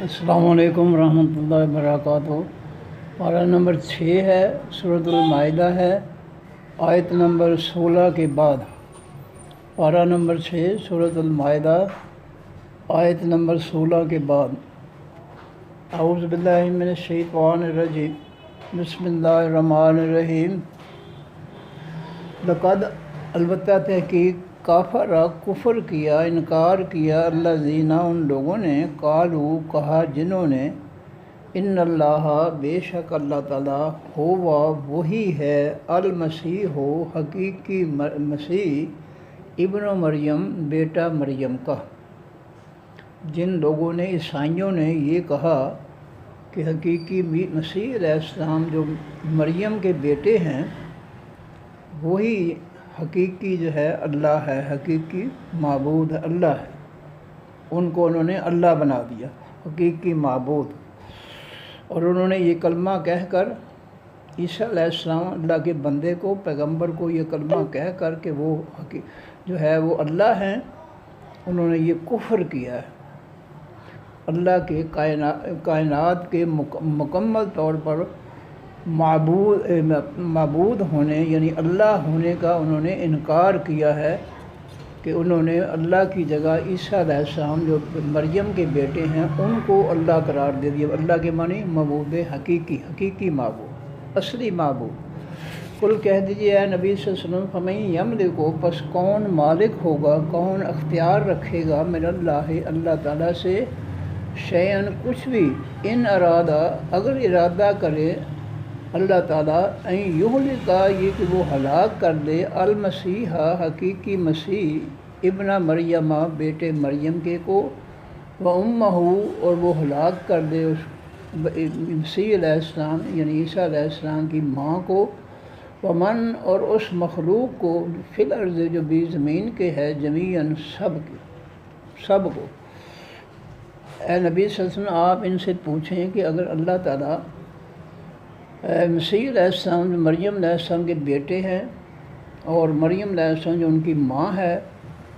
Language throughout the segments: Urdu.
السلام علیکم ورحمۃ اللہ وبرکاتہ۔ پارہ نمبر 6 ہے، سورۃ المائدہ ہے، آیت نمبر 16 کے بعد۔ پارہ نمبر 6 سورۃ المائدہ، آیت نمبر 16 کے بعد۔ اعوذ باللہ من الشیطان الرجیم، بسم اللہ الرحمن الرحیم۔ لقد، البتہ تحقیق، کافرہ کفر کیا، انکار کیا، الذین ان لوگوں نے، قالوا کہا جنہوں نے، ان اللہ بے شک اللہ تعالیٰ، ہوا وہی ہے، المسیح ہو حقیقی مسیح، ابن مریم بیٹا مریم کا۔ جن لوگوں نے، عیسائیوں نے یہ کہا کہ حقیقی مسیح علیہ السلام جو مریم کے بیٹے ہیں وہی حقیقی جو ہے اللہ ہے، حقیقی معبود اللہ ہے، ان کو انہوں نے اللہ بنا دیا، حقیقی معبود۔ اور انہوں نے یہ کلمہ کہہ کر، عیسیٰ علیہ السلام اللہ کے بندے کو، پیغمبر کو یہ کلمہ کہہ کر کہ وہ جو ہے وہ اللہ ہیں، انہوں نے یہ کفر کیا ہے۔ اللہ کے کائنات کے مکمل طور پر معبود ہونے یعنی اللہ ہونے کا انہوں نے انکار کیا ہے، کہ انہوں نے اللہ کی جگہ عیسیٰ علیہ السلام جو مریم کے بیٹے ہیں ان کو اللہ قرار دے دیا۔ اللہ کے معنی معبود حقیقی معبود، اصلی معبود۔ کل کہہ دیجیے اے نبی صلی اللہ علیہ وسلم، فَمَن یملک، پس کون مالک ہوگا، کون اختیار رکھے گا، من اللہ تعالیٰ سے، شیئن کچھ بھی، ان ارادہ اگر ارادہ کرے اللہ تعالیٰ، این یہلکا یہ کہ وہ ہلاک کر دے، المسیح حقیقی مسیح، ابن مریم بیٹے مریم کے کو، وامہ اور وہ ہلاک کر دے اس مسیح علیہ السلام یعنی عیسیٰ علیہ السلام کی ماں کو، ومن اور اس مخلوق کو، فی الارض جو بھی زمین کے ہے، جمیعاً سب کو۔ اے نبی صلی اللہ علیہ وسلم آپ ان سے پوچھیں کہ اگر اللہ تعالیٰ مسیح علیہ السلام جو مریم علیہ السلام کے بیٹے ہیں اور مریم علیہ السلام جو ان کی ماں ہے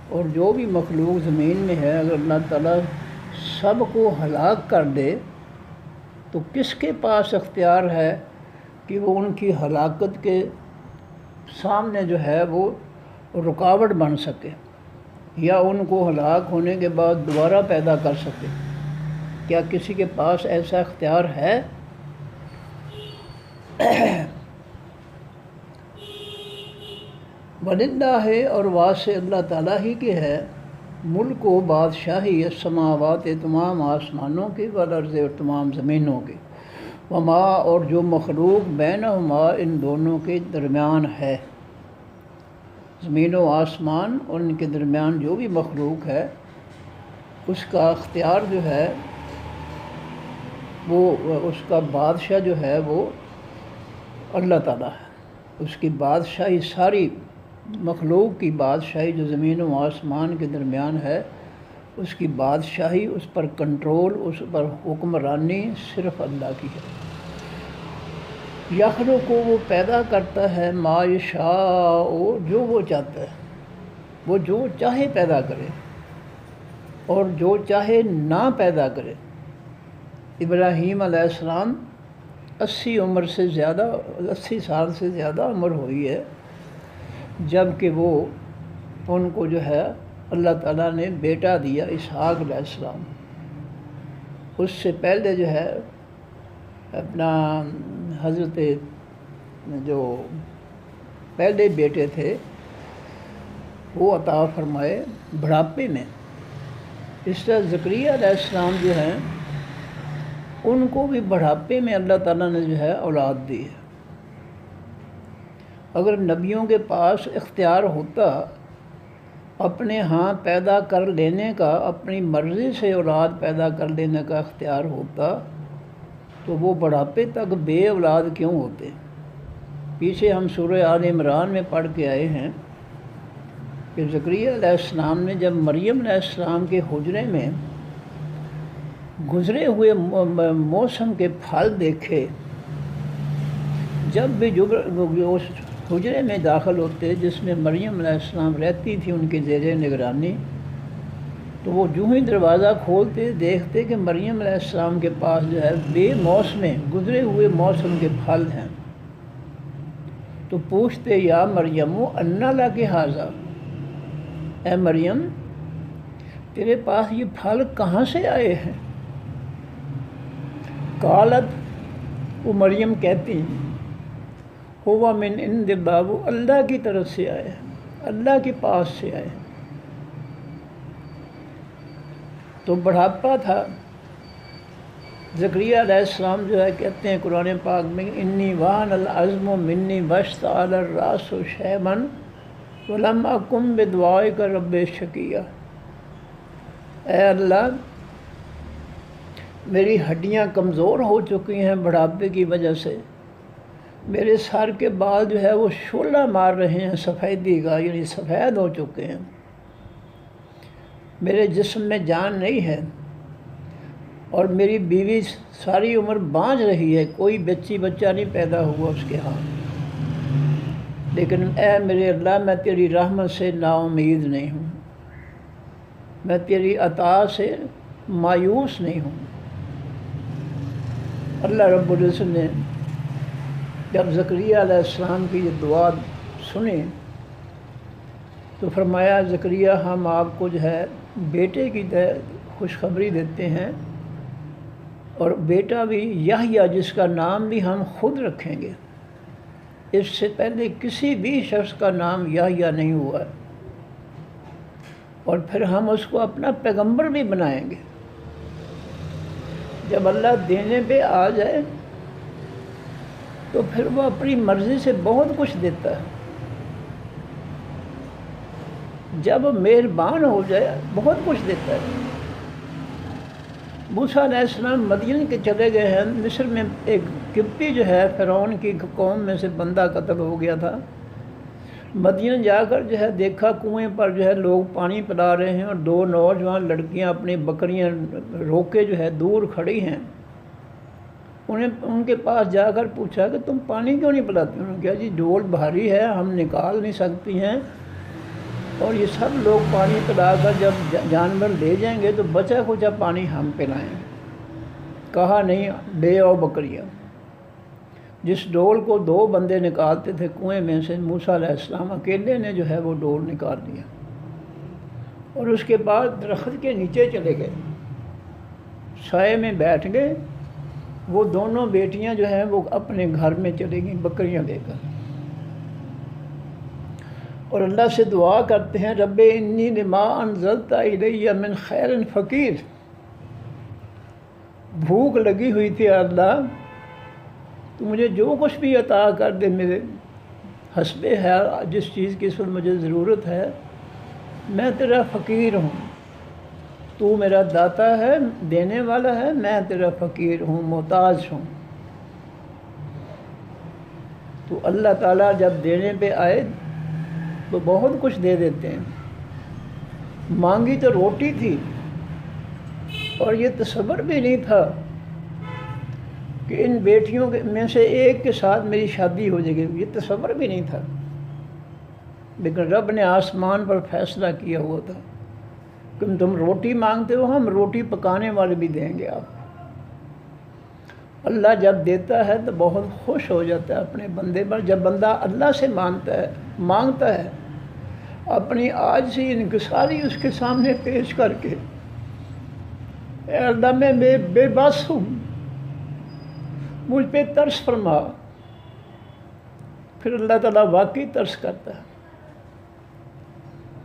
اور جو بھی مخلوق زمین میں ہے، اگر اللہ تعالیٰ سب کو ہلاک کر دے تو کس کے پاس اختیار ہے کہ وہ ان کی ہلاکت کے سامنے جو ہے وہ رکاوٹ بن سکے یا ان کو ہلاک ہونے کے بعد دوبارہ پیدا کر سکے؟ کیا کسی کے پاس ایسا اختیار ہے؟ وللہ ہے، اور واسع اللہ تعالیٰ ہی کے ہے، ملک و بادشاہی، السماوات تمام آسمانوں کی، والارض اور تمام زمینوں کی، وما اور جو مخلوق بینہما ان دونوں کے درمیان ہے، زمین و آسمان اور ان کے درمیان جو بھی مخلوق ہے اس کا اختیار جو ہے وہ، اس کا بادشاہ جو ہے وہ اللہ تعالیٰ ہے۔ اس کی بادشاہی، ساری مخلوق کی بادشاہی جو زمین و آسمان کے درمیان ہے، اس کی بادشاہی، اس پر کنٹرول، اس پر حکمرانی صرف اللہ کی ہے۔ یخلق کو وہ پیدا کرتا ہے، ما یشاء جو وہ چاہتا ہے، وہ جو چاہے پیدا کرے اور جو چاہے نہ پیدا کرے۔ ابراہیم علیہ السلام 80 سال سے زیادہ عمر ہوئی ہے جب کہ وہ ان کو جو ہے اللہ تعالیٰ نے بیٹا دیا، اسحاق علیہ السلام۔ اس سے پہلے جو ہے اپنا حضرت جو پہلے بیٹے تھے وہ عطا فرمائے بڑھاپے میں۔ اس طرح زکریا علیہ السلام جو ہیں ان کو بھی بڑھاپے میں اللہ تعالیٰ نے جو ہے اولاد دی ہے۔ اگر نبیوں کے پاس اختیار ہوتا اپنے ہاں پیدا کر لینے کا، اپنی مرضی سے اولاد پیدا کر لینے کا اختیار ہوتا تو وہ بڑھاپے تک بے اولاد کیوں ہوتے؟ پیچھے ہم سورہ آل عمران میں پڑھ کے آئے ہیں کہ زکریا علیہ السلام نے جب مریم علیہ السلام کے حجرے میں گزرے ہوئے موسم کے پھل دیکھے، جب بھی اس حجرے میں داخل ہوتے جس میں مریم علیہ السلام رہتی تھی ان کے زیر نگرانی، تو وہ جو ہی دروازہ کھولتے دیکھتے کہ مریم علیہ السلام کے پاس جو ہے بے موسمیں گزرے ہوئے موسم کے پھل ہیں، تو پوچھتے یا مریم انا لک ھذا، اے مریم تیرے پاس یہ پھل کہاں سے آئے ہیں؟ قالت، وہ مریم کہتی ہیں ہوا من عند اللہ، وہ اللہ کی طرف سے آئے ہیں، اللہ کے پاس سے آئے ہیں۔ تو بڑھاپا تھا، زکریا علیہ السلام جو ہے کہتے ہیں قرآن پاک میں انی وہن العظم منی واشتعل الراس شیبا ولم اکن بدعائک رب شقیا، اے اللہ میری ہڈیاں کمزور ہو چکی ہیں بڑھاپے کی وجہ سے، میرے سر کے بال جو ہے وہ شعلہ مار رہے ہیں سفیدی کا، یعنی سفید ہو چکے ہیں، میرے جسم میں جان نہیں ہے، اور میری بیوی ساری عمر بانجھ رہی ہے، کوئی بچی بچہ نہیں پیدا ہوا اس کے ہاں، لیکن اے میرے اللہ میں تیری رحمت سے نا امید نہیں ہوں، میں تیری عطا سے مایوس نہیں ہوں۔ اللہ رب العزت نے جب زکریا علیہ السلام کی یہ دعا سنی تو فرمایا زکریا ہم آپ کو جو ہے بیٹے کی خوشخبری دیتے ہیں، اور بیٹا بھی یحییٰ جس کا نام بھی ہم خود رکھیں گے، اس سے پہلے کسی بھی شخص کا نام یحییٰ نہیں ہوا ہے، اور پھر ہم اس کو اپنا پیغمبر بھی بنائیں گے۔ جب اللہ دینے پہ آ جائے تو پھر وہ اپنی مرضی سے بہت کچھ دیتا ہے، جب مہربان ہو جائے بہت کچھ دیتا ہے۔ موسیٰ علیہ السلام مدین کے چلے گئے ہیں، مصر میں ایک قبطی جو ہے فرعون کی قوم میں سے بندہ قتل ہو گیا تھا، مدین جا کر جو ہے دیکھا کنویں پر جو ہے لوگ پانی پلا رہے ہیں، اور دو نوجوان لڑکیاں اپنی بکریاں روکے جو ہے دور کھڑی ہیں، ان کے پاس جا کر پوچھا کہ تم پانی کیوں نہیں پلاتی؟ انہوں نے کہا جی ڈول بھاری ہے، ہم نکال نہیں سکتی ہیں، اور یہ سب لوگ پانی پلا کر جب جانور لے جائیں گے تو بچا کچا پانی ہم پلائیں گے۔ کہا نہیں، لے آؤ بکریاں۔ جس ڈول کو دو بندے نکالتے تھے کنویں میں سے، موسیٰ علیہ السلام اکیلے نے جو ہے وہ ڈول نکال دیا، اور اس کے بعد درخت کے نیچے چلے گئے، سائے میں بیٹھ گئے۔ وہ دونوں بیٹیاں جو ہیں وہ اپنے گھر میں چلے گئیں بکریاں لے کر، اور اللہ سے دعا کرتے ہیں رب انی لما انزلت الی من خیر فقیر، بھوک لگی ہوئی تھی اللہ تو مجھے جو کچھ بھی عطا کر دے، میرے حسب ہے جس چیز کی اس وقت مجھے ضرورت ہے، میں تیرا فقیر ہوں، تو میرا داتا ہے دینے والا ہے، میں تیرا فقیر ہوں، محتاج ہوں۔ تو اللہ تعالیٰ جب دینے پہ آئے تو بہت کچھ دے دیتے ہیں۔ مانگی تو روٹی تھی، اور یہ تصور بھی نہیں تھا کہ ان بیٹیوں میں سے ایک کے ساتھ میری شادی ہو جائے گی، یہ تصور بھی نہیں تھا، لیکن رب نے آسمان پر فیصلہ کیا ہوا تھا کہ تم روٹی مانگتے ہو، ہم روٹی پکانے والے بھی دیں گے آپ۔ اللہ جب دیتا ہے تو بہت خوش ہو جاتا ہے اپنے بندے پر، جب بندہ اللہ سے مانگتا ہے اپنی عاجزی انکساری اس کے سامنے پیش کر کے، اے اللہ میں بے بس ہوں، مجھ پہ ترس فرما، پھر اللہ تعالیٰ واقعی ترس کرتا ہے۔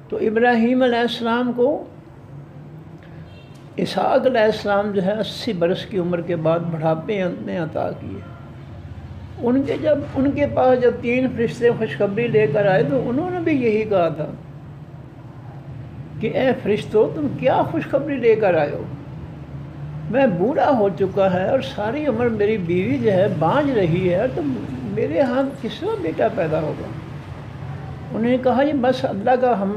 تو ابراہیم علیہ السلام کو اسحاق علیہ السلام جو ہے 80 برس کی عمر کے بعد بڑھاپے میں عطا کیے۔ ان کے پاس جب 3 فرشتے خوشخبری لے کر آئے تو انہوں نے بھی یہی کہا تھا کہ اے فرشتوں تم کیا خوشخبری لے کر آئے ہو؟ میں بوڑھا ہو چکا ہے اور ساری عمر میری بیوی جو ہے بانجھ رہی ہے، تو میرے ہاں کس وقت بیٹا پیدا ہوگا؟ انہوں نے کہا یہ بس اللہ کا ہم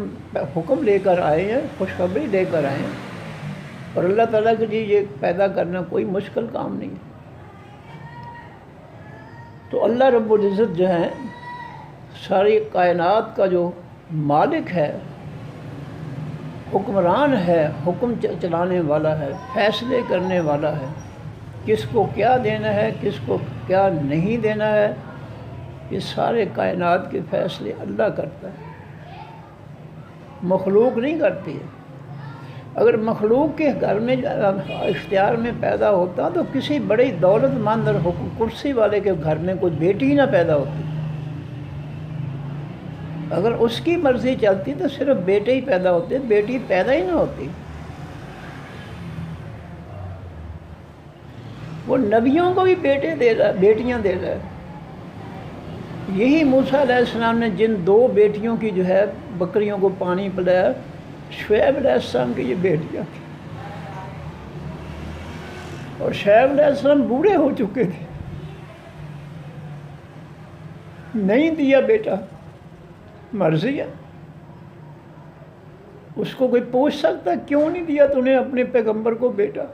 حکم لے کر آئے ہیں، خوشخبری لے کر آئے ہیں، اور اللہ تعالیٰ کے لیے یہ پیدا کرنا کوئی مشکل کام نہیں ہے۔ تو اللہ رب العزت جو ہے ساری کائنات کا جو مالک ہے، حکمران ہے، حکم چلانے والا ہے، فیصلے کرنے والا ہے، کس کو کیا دینا ہے، کس کو کیا نہیں دینا ہے، یہ سارے کائنات کے فیصلے اللہ کرتا ہے، مخلوق نہیں کرتی ہے۔ اگر مخلوق کے گھر میں اختیار میں پیدا ہوتا تو کسی بڑی دولت مند اور کرسی والے کے گھر میں کوئی بیٹی نہ پیدا ہوتی۔ اگر اس کی مرضی چلتی تو صرف بیٹے ہی پیدا ہوتے، بیٹی پیدا ہی نہ ہوتی۔ وہ نبیوں کو بھی بیٹے دے رہا ہے، بیٹیاں دے رہا ہے۔ یہی موسیٰ علیہ السلام نے جن 2 بیٹیوں کی جو ہے بکریوں کو پانی پلایا، شعیب علیہ السلام کی یہ بیٹیاں تھیں، اور شعیب علیہ السلام بوڑھے ہو چکے تھے، نہیں دیا بیٹا، مرضی ہے۔ اس کو کوئی پوچھ سکتا کیوں نہیں دیا تو نے اپنے پیغمبر کو بیٹا؟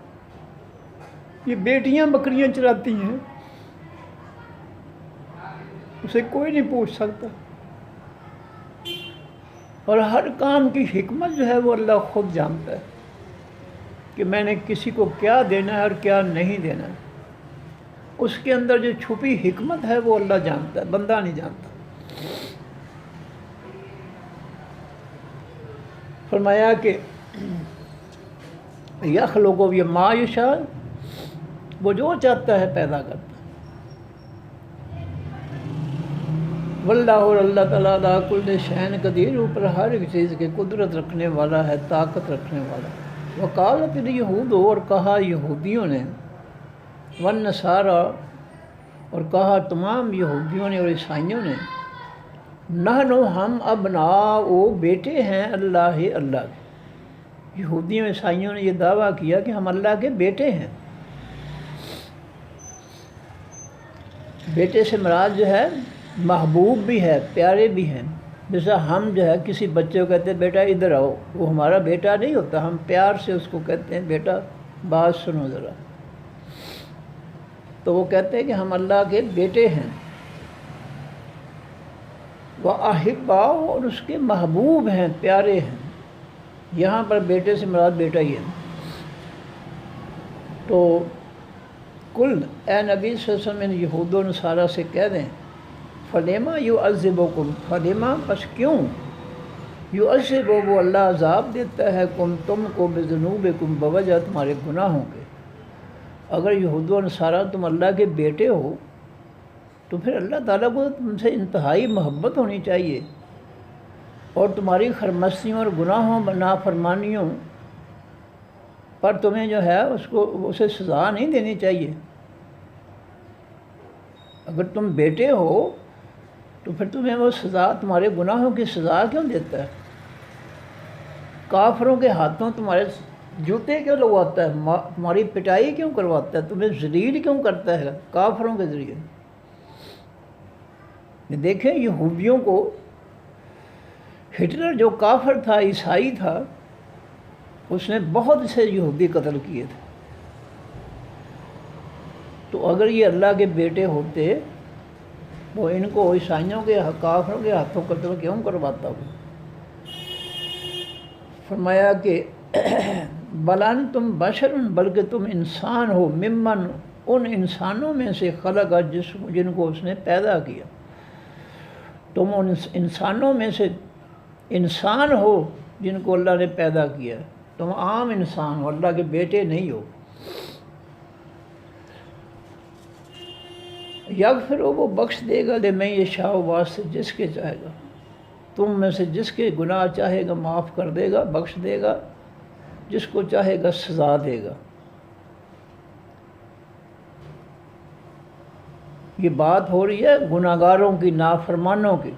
یہ بیٹیاں بکریاں چراتی ہیں، اسے کوئی نہیں پوچھ سکتا۔ اور ہر کام کی حکمت جو ہے وہ اللہ خود جانتا ہے کہ میں نے کسی کو کیا دینا ہے اور کیا نہیں دینا ہے۔ اس کے اندر جو چھپی حکمت ہے وہ اللہ جانتا ہے، بندہ نہیں جانتا۔ فرمایا کہ یخلق ما یشاء، وہ جو چاہتا ہے پیدا کرتا ہے۔ واللہ، اور اللہ تعالیٰ علی کل شیء قدیر، اوپر ہر ایک چیز کی قدرت رکھنے والا ہے، طاقت رکھنے والا ہے۔ وقالت الیہود، اور کہا یہودیوں نے، والنصارى، اور کہا تمام یہودیوں نے اور عیسائیوں نے، نحن، ہم ابناء، بیٹے ہیں اللہ کے۔ یہودیوں عیسائیوں نے یہ دعویٰ کیا کہ ہم اللہ کے بیٹے ہیں۔ بیٹے سے مراد جو ہے محبوب بھی ہے، پیارے بھی ہیں۔ جیسا ہم جو ہے کسی بچے کو کہتے ہیں بیٹا ادھر آؤ، وہ ہمارا بیٹا نہیں ہوتا، ہم پیار سے اس کو کہتے ہیں بیٹا بات سنو ذرا، تو وہ کہتے ہیں کہ ہم اللہ کے بیٹے ہیں۔ وَأَحِبَّاءُ، اور اس کے محبوب ہیں، پیارے ہیں۔ یہاں پر بیٹے سے مراد بیٹا ہی ہے۔ تو کل، اے نبی صلی اللہ علیہ وسلم، یہود و نصارہ سے کہہ دیں، فَلِمَ يُعَذِّبُكُمْ، فَلِمَ، پس کیوں، يُعَذِّبُ، وہ اللہ عذاب دیتا ہے، تم کو، بِذُنُوبِكُمْ، بوجہ تمہارے گناہوں کے۔ اگر یہود و نصارہ تم اللہ کے بیٹے ہو تو پھر اللہ تعالیٰ کو تم سے انتہائی محبت ہونی چاہیے، اور تمہاری خرمستیوں اور گناہوں، نافرمانیوں پر تمہیں جو ہے اسے سزا نہیں دینی چاہیے۔ اگر تم بیٹے ہو تو پھر تمہیں وہ سزا، تمہارے گناہوں کی سزا کیوں دیتا ہے؟ کافروں کے ہاتھوں تمہارے جوتے کیوں لگواتا ہے؟ تمہاری پٹائی کیوں کرواتا ہے؟ تمہیں ذلیل کیوں کرتا ہے کافروں کے ذریعے؟ دیکھیں یہودیوں کو، ہٹلر جو کافر تھا، عیسائی تھا، اس نے بہت سے یہودی قتل کیے تھے۔ تو اگر یہ اللہ کے بیٹے ہوتے وہ ان کو عیسائیوں کے، کافروں کے ہاتھوں قتل کیوں کرواتا ہو؟ فرمایا کہ بل انتم بشر، بلکہ تم انسان ہو، ممن، ان انسانوں میں سے، خلق، جن کو اس نے پیدا کیا۔ تم ان انسانوں میں سے انسان ہو جن کو اللہ نے پیدا کیا، تم عام انسان ہو، اللہ کے بیٹے نہیں ہو۔ یغفر، وہ بخش دے گا، لمن یشاء، واسطے جس کے چاہے گا، تم میں سے جس کے گناہ چاہے گا معاف کر دے گا، بخش دے گا، جس کو چاہے گا سزا دے گا۔ یہ بات ہو رہی ہے گناہ گاروں کی، نافرمانوں کی۔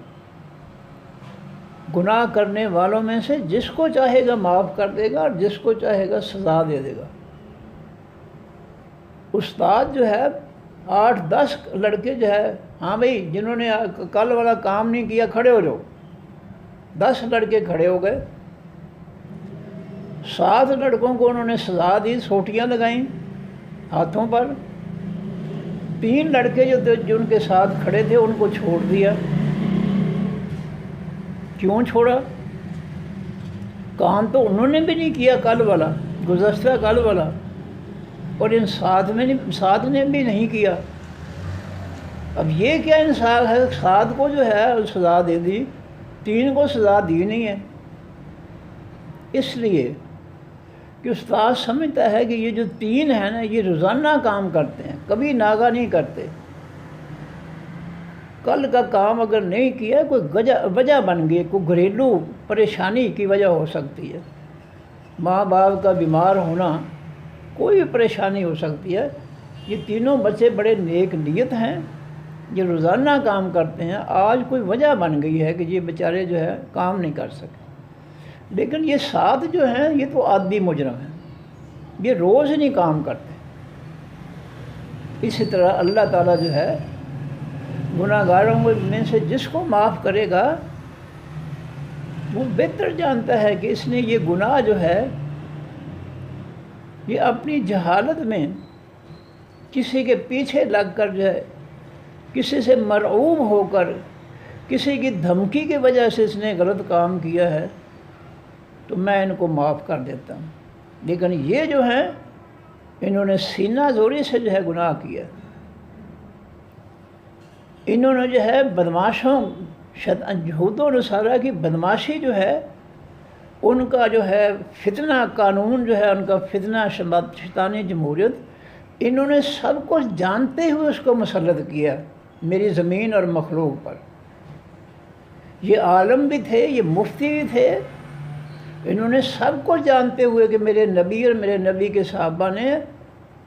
گناہ کرنے والوں میں سے جس کو چاہے گا معاف کر دے گا، اور جس کو چاہے گا سزا دے دے گا۔ استاد جو ہے 8-10 لڑکے جو ہے، ہاں بھائی جنہوں نے کل والا کام نہیں کیا کھڑے ہو جاؤ، 10 لڑکے کھڑے ہو گئے، 7 لڑکوں کو انہوں نے سزا دی، سوٹیاں لگائیں ہاتھوں پر، 3 لڑکے جو ان کے ساتھ کھڑے تھے ان کو چھوڑ دیا۔ کیوں چھوڑا؟ کام تو انہوں نے بھی نہیں کیا کل والا، گزشتہ کل والا، اور ان سات نے بھی نہیں کیا۔ اب یہ کیا انصاف ہے؟ 7 کو جو ہے سزا دے دی، 3 کو سزا دی نہیں ہے۔ اس لیے کہ استاد سمجھتا ہے کہ یہ جو 3 ہیں نا، یہ روزانہ کام کرتے ہیں، کبھی ناغہ نہیں کرتے۔ کل کا کام اگر نہیں کیا، کوئی وجہ بن گئی، کوئی گھریلو پریشانی کی وجہ ہو سکتی ہے، ماں باپ کا بیمار ہونا، کوئی پریشانی ہو سکتی ہے۔ یہ تینوں بچے بڑے نیک نیت ہیں، یہ روزانہ کام کرتے ہیں، آج کوئی وجہ بن گئی ہے کہ یہ بیچارے جو ہے کام نہیں کر سکے۔ لیکن یہ 7 جو ہیں یہ تو عادی مجرم ہیں، یہ روز نہیں کام کرتے۔ اسی طرح اللہ تعالیٰ جو ہے گناہ گاروں میں سے جس کو معاف کرے گا، وہ بہتر جانتا ہے کہ اس نے یہ گناہ جو ہے یہ اپنی جہالت میں کسی کے پیچھے لگ کر جو ہے، کسی سے مرعوب ہو کر، کسی کی دھمکی کی وجہ سے اس نے غلط کام کیا ہے، تو میں ان کو معاف کر دیتا ہوں۔ لیکن یہ جو ہیں انہوں نے سینہ زوری سے جو ہے گناہ کیا، انہوں نے جو ہے بدماشوں، یہود و نصارہ کی بدماشی جو ہے، ان کا جو ہے فتنہ قانون جو ہے، ان کا فتنہ شیطانی جمہوریت، انہوں نے سب کچھ جانتے ہوئے اس کو مسلط کیا میری زمین اور مخلوق پر۔ یہ عالم بھی تھے، یہ مفتی بھی تھے، انہوں نے سب کچھ جانتے ہوئے کہ میرے نبی اور میرے نبی کے صحابہ نے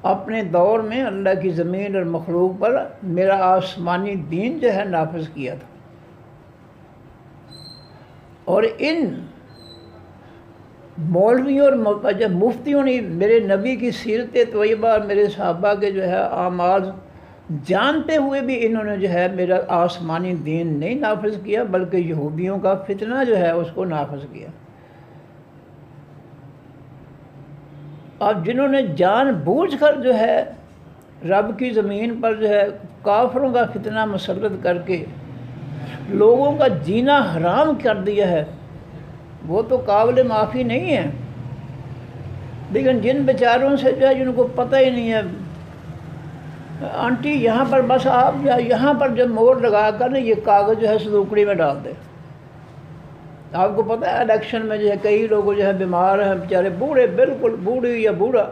اپنے دور میں اللہ کی زمین اور مخلوق پر میرا آسمانی دین جو ہے نافذ کیا تھا۔ اور ان مولویوں اور مفتیوں نے میرے نبی کی سیرت طیبہ اور میرے صحابہ کے جو ہے اعمال جانتے ہوئے بھی انہوں نے جو ہے میرا آسمانی دین نہیں نافذ کیا، بلکہ یہودیوں کا فتنہ جو ہے اس کو نافذ کیا۔ اب جنہوں نے جان بوجھ کر جو ہے رب کی زمین پر جو ہے کافروں کا فتنہ مسلط کر کے لوگوں کا جینا حرام کر دیا ہے، وہ تو قابل معافی نہیں ہے۔ لیکن جن بیچاروں سے جو ہے جن کو پتہ ہی نہیں ہے، آنٹی یہاں پر بس آپ یہاں پر جب مور لگا کر نا یہ کاغذ جو ہے صندوقڑی میں ڈال دے۔ آپ کو پتہ ہے الیکشن میں جو ہے کئی لوگ جو ہے بیمار ہیں بیچارے، بوڑھے، بالکل بوڑھی یا بوڑھا،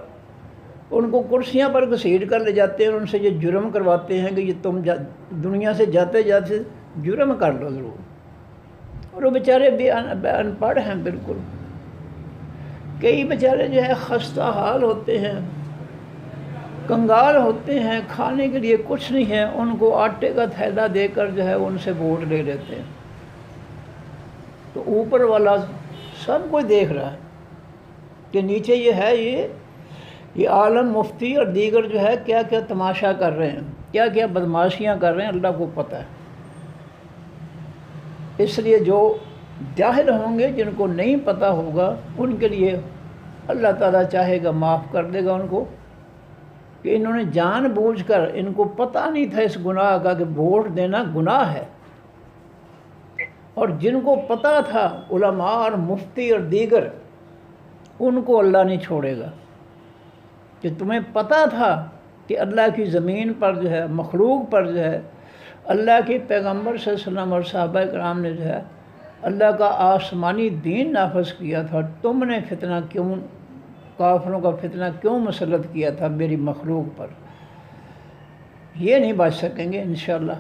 ان کو کرسیاں پر گھسیٹ کر لے جاتے ہیں، ان سے یہ جرم کرواتے ہیں کہ یہ تم دنیا سے جاتے جاتے جرم کر لو ضرور، اور وہ بیچارے بھی ان پڑھ ہیں بالکل۔ کئی بیچارے جو ہے خستہ حال ہوتے ہیں، کنگال ہوتے ہیں، کھانے کے لیے کچھ نہیں ہے، ان کو آٹے کا تھیلا دے کر جو ہے ان سے ووٹ لے لیتے ہیں۔ تو اوپر والا سب کوئی دیکھ رہا ہے کہ نیچے یہ ہے، یہ عالم مفتی اور دیگر جو ہے کیا کیا تماشا کر رہے ہیں، کیا کیا بدماشیاں کر رہے ہیں، اللہ کو پتہ ہے۔ اس لیے جو جاہل ہوں گے، جن کو نہیں پتہ ہوگا، ان کے لیے اللہ تعالیٰ چاہے گا معاف کر دے گا ان کو، کہ انہوں نے جان بوجھ کر، ان کو پتہ نہیں تھا اس گناہ کا کہ ووٹ دینا گناہ ہے، اور جن کو پتہ تھا علماء اور مفتی اور دیگر، ان کو اللہ نہیں چھوڑے گا۔ کہ تمہیں پتہ تھا کہ اللہ کی زمین پر جو ہے، مخلوق پر جو ہے، اللہ کے پیغمبر صلی اللہ علیہ وسلم اور صحابہ کرام نے جو ہے اللہ کا آسمانی دین نافذ کیا تھا، تم نے فتنہ کیوں، کافروں کا فتنہ کیوں مسلط کیا تھا میری مخلوق پر؟ یہ نہیں بچ سکیں گے انشاءاللہ۔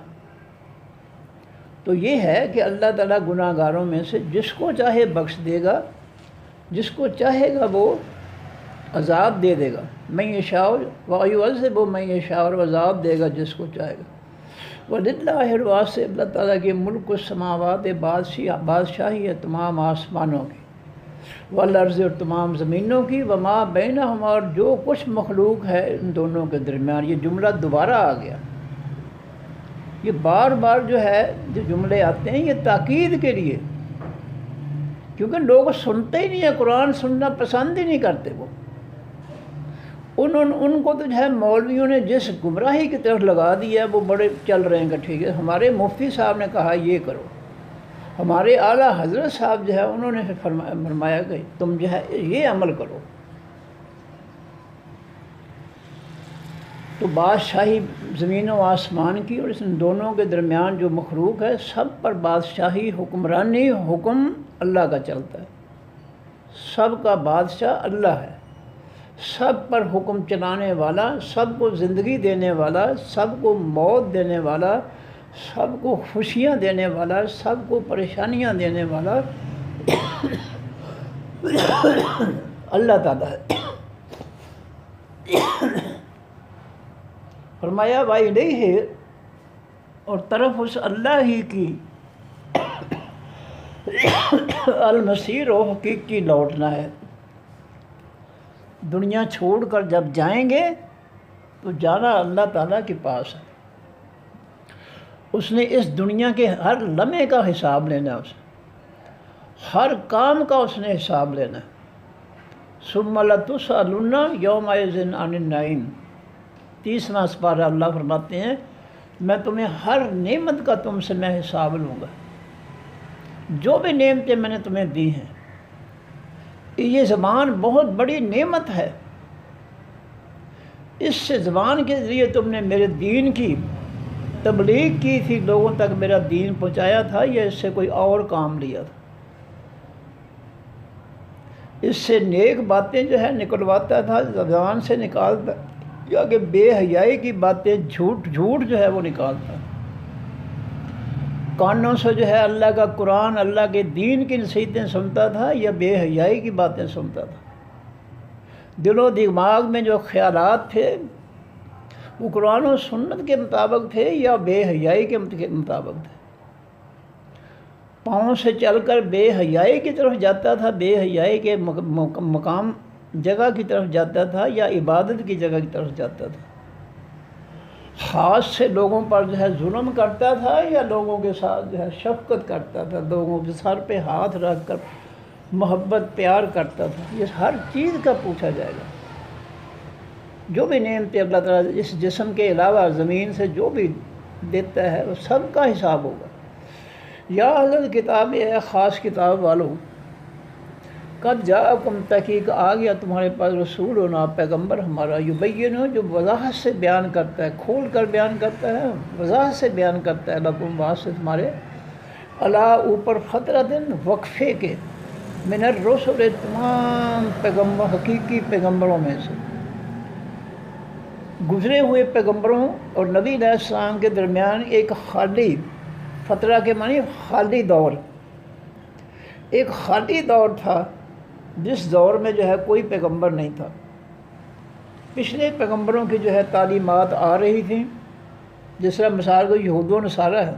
تو یہ ہے کہ اللہ تعالیٰ گناہ گاروں میں سے جس کو چاہے بخش دے گا، جس کو چاہے گا وہ عذاب دے دے گا، من یشاء ویعذب من یشاء، اور عذاب دے گا جس کو چاہے گا۔ وَلِلَّهِ الْوَاسِعُ، اللہ تعالیٰ کے ملک السماوات، بادشاہی ہے تمام آسمانوں کی، والارض، اور تمام زمینوں کی، وما بینہما، اور جو کچھ مخلوق ہے ان دونوں کے درمیان۔ یہ جملہ دوبارہ آ گیا، یہ بار بار جو ہے جو جملے آتے ہیں یہ تاکید کے لیے، کیونکہ لوگ سنتے ہی نہیں ہیں، قرآن سننا پسند ہی نہیں کرتے۔ وہ ان کو تو جو ہے مولویوں نے جس گمراہی کی طرف لگا دیا ہے، وہ بڑے چل رہے ہیں کہ ٹھیک ہے ہمارے مفتی صاحب نے کہا یہ کرو، ہمارے اعلیٰ حضرت صاحب جو ہے انہوں نے فرمایا کہ تم جو ہے یہ عمل کرو. تو بادشاہی زمین و آسمان کی اور اس دونوں کے درمیان جو مخلوق ہے سب پر بادشاہی حکمرانی حکم اللہ کا چلتا ہے. سب کا بادشاہ اللہ ہے، سب پر حکم چلانے والا، سب کو زندگی دینے والا، سب کو موت دینے والا، سب کو خوشیاں دینے والا، سب کو پریشانیاں دینے والا اللہ تعالیٰ ہے. فرمایا بھائی نہیں ہے، اور طرف اس اللہ ہی کی المصیر و حقیقی لوٹنا ہے. دنیا چھوڑ کر جب جائیں گے تو جانا اللہ تعالیٰ کے پاس ہے. اس نے اس دنیا کے ہر لمحے کا حساب لینا ہے، ہر کام کا اس نے حساب لینا ہے. ثم لتسألن یومئذ عن النعیم. 30واں سپارہ اللہ فرماتے ہیں میں تمہیں ہر نعمت کا تم سے میں حساب لوں گا. جو بھی نعمتیں میں نے تمہیں دی ہیں، یہ زبان بہت بڑی نعمت ہے. اس سے زبان کے ذریعے تم نے میرے دین کی تبلیغ کی تھی، لوگوں تک میرا دین پہنچایا تھا، یا اس سے کوئی اور کام لیا تھا؟ اس سے نیک باتیں جو ہے نکلواتا تھا، زبان سے نکالتا، یا کہ بے حیائی کی باتیں جھوٹ جو ہے وہ نکالتا. کانوں سے جو ہے اللہ کا قرآن، اللہ کے دین کی نصیحتیں سنتا تھا، یا بے حیائی کی باتیں سنتا تھا. دل و دماغ میں جو خیالات تھے وہ قرآن و سنت کے مطابق تھے یا بے حیائی کے مطابق تھے. پاؤں سے چل کر بے حیائی کی طرف جاتا تھا، بے حیائی کے مقام جگہ کی طرف جاتا تھا، یا عبادت کی جگہ کی طرف جاتا تھا. ہاتھ سے لوگوں پر جو ہے ظلم کرتا تھا، یا لوگوں کے ساتھ جو ہے شفقت کرتا تھا، لوگوں کے سر پہ ہاتھ رکھ کر محبت پیار کرتا تھا. یہ ہر چیز کا پوچھا جائے گا. جو بھی نعمتیں اللہ تعالیٰ اس جسم کے علاوہ زمین سے جو بھی دیتا ہے وہ سب کا حساب ہوگا. یا حضرت کتاب ہے خاص کتاب والوں، قد جاءکم تحقیق آ گیا تمہارے پاس رسول ہونا پیغمبر ہمارا، یبین جو وضاحت سے بیان کرتا ہے، کھول کر بیان کرتا ہے، وضاحت سے بیان کرتا ہے لکم واسطے تمہارے، اللہ اوپر فترۃ وقفے کے، من الرسل تمام پیغمبر حقیقی پیغمبروں میں سے، گزرے ہوئے پیغمبروں اور نبی علیہ السلام کے درمیان ایک خالی فترہ کے معنی خالی دور، ایک خالی دور تھا جس دور میں جو ہے کوئی پیغمبر نہیں تھا. پچھلے پیغمبروں کی جو ہے تعلیمات آ رہی تھیں، جس طرح مثال کو یہود و نصارہ ہے،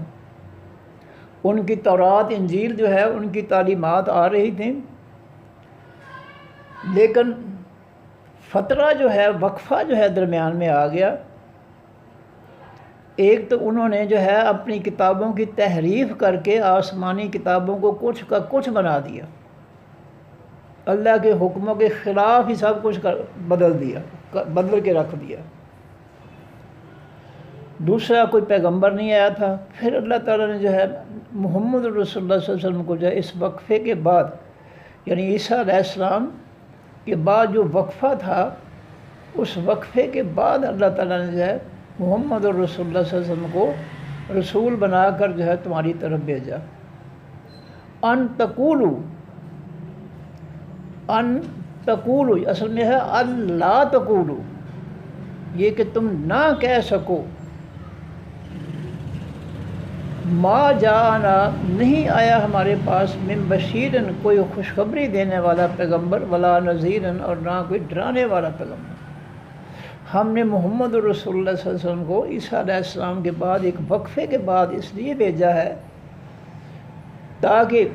ان کی تورات انجیل جو ہے ان کی تعلیمات آ رہی تھیں. لیکن فترہ جو ہے وقفہ جو ہے درمیان میں آ گیا. ایک تو انہوں نے جو ہے اپنی کتابوں کی تحریف کر کے آسمانی کتابوں کو کچھ کا کچھ بنا دیا، اللہ کے حکموں کے خلاف ہی سب کچھ بدل کے رکھ دیا. دوسرا کوئی پیغمبر نہیں آیا تھا. پھر اللہ تعالیٰ نے جو ہے محمد رسول اللہ صلی اللہ علیہ وسلم کو جو ہے اس وقفے کے بعد، یعنی عیسیٰ علیہ السلام کے بعد جو وقفہ تھا، اس وقفے کے بعد اللہ تعالیٰ نے جو ہے محمد رسول اللہ صلی اللہ علیہ وسلم کو رسول بنا کر جو ہے تمہاری طرف بھیجا. ان تقولو اصل میں ہے اللہ تقولو، یہ کہ تم نہ کہہ سکو، ما جانا نہیں آیا ہمارے پاس من بشیرن کوئی خوشخبری دینے والا پیغمبر، ولا نذیرن اور نہ کوئی ڈرانے والا پیغمبر. ہم نے محمد رسول اللہ صلی اللہ علیہ وسلم کو عیسیٰ علیہ السلام کے بعد ایک وقفے کے بعد اس لیے بھیجا ہے تاکہ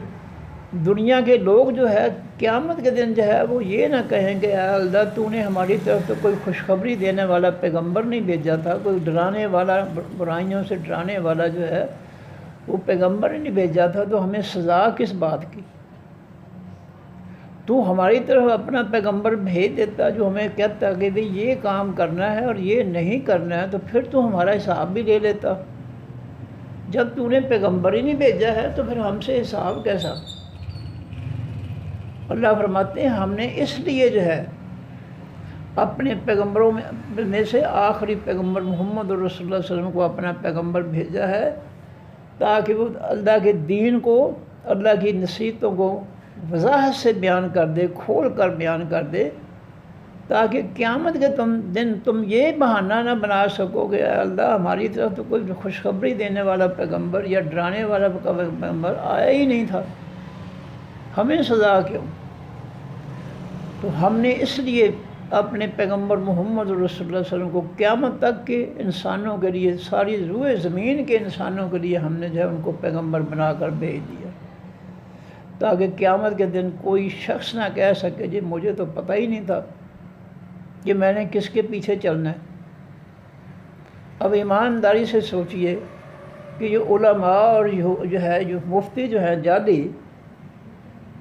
دنیا کے لوگ جو ہے قیامت کے دن جو ہے وہ یہ نہ کہیں کہ اے اللہ تو نے ہماری طرف تو کوئی خوشخبری دینے والا پیغمبر نہیں بھیجا تھا، کوئی ڈرانے والا برائیوں سے ڈرانے والا جو ہے وہ پیغمبر نہیں بھیجا تھا، تو ہمیں سزا کس بات کی؟ تو ہماری طرف اپنا پیغمبر بھیج دیتا جو ہمیں کہتا کہ بھئی یہ کام کرنا ہے اور یہ نہیں کرنا ہے، تو پھر تو ہمارا حساب بھی لے لیتا. جب تو نے پیغمبر ہی نہیں بھیجا ہے تو پھر ہم سے حساب کیسا؟ اللہ فرماتے ہیں ہم نے اس لیے جو ہے اپنے پیغمبروں میں سے آخری پیغمبر محمد رسول اللہ صلی اللہ علیہ وسلم کو اپنا پیغمبر بھیجا ہے تاکہ وہ اللہ کے دین کو، اللہ کی نصیحتوں کو وضاحت سے بیان کر دے، کھول کر بیان کر دے، تاکہ قیامت کے دن تم یہ بہانہ نہ بنا سکو کہ اللہ ہماری طرف تو کوئی خوشخبری دینے والا پیغمبر یا ڈرانے والا پیغمبر آیا ہی نہیں تھا، ہمیں سزا کیوں؟ تو ہم نے اس لیے اپنے پیغمبر محمد رسول اللہ صلی اللہ علیہ وسلم کو قیامت تک کے انسانوں کے لیے، ساری روئے زمین کے انسانوں کے لیے ہم نے جو ہے ان کو پیغمبر بنا کر بھیج دیا، تاکہ قیامت کے دن کوئی شخص نہ کہہ سکے جی مجھے تو پتہ ہی نہیں تھا کہ میں نے کس کے پیچھے چلنا ہے۔ اب ایمانداری سے سوچئے کہ یہ علماء اور جو مفتی جو ہے جعلی،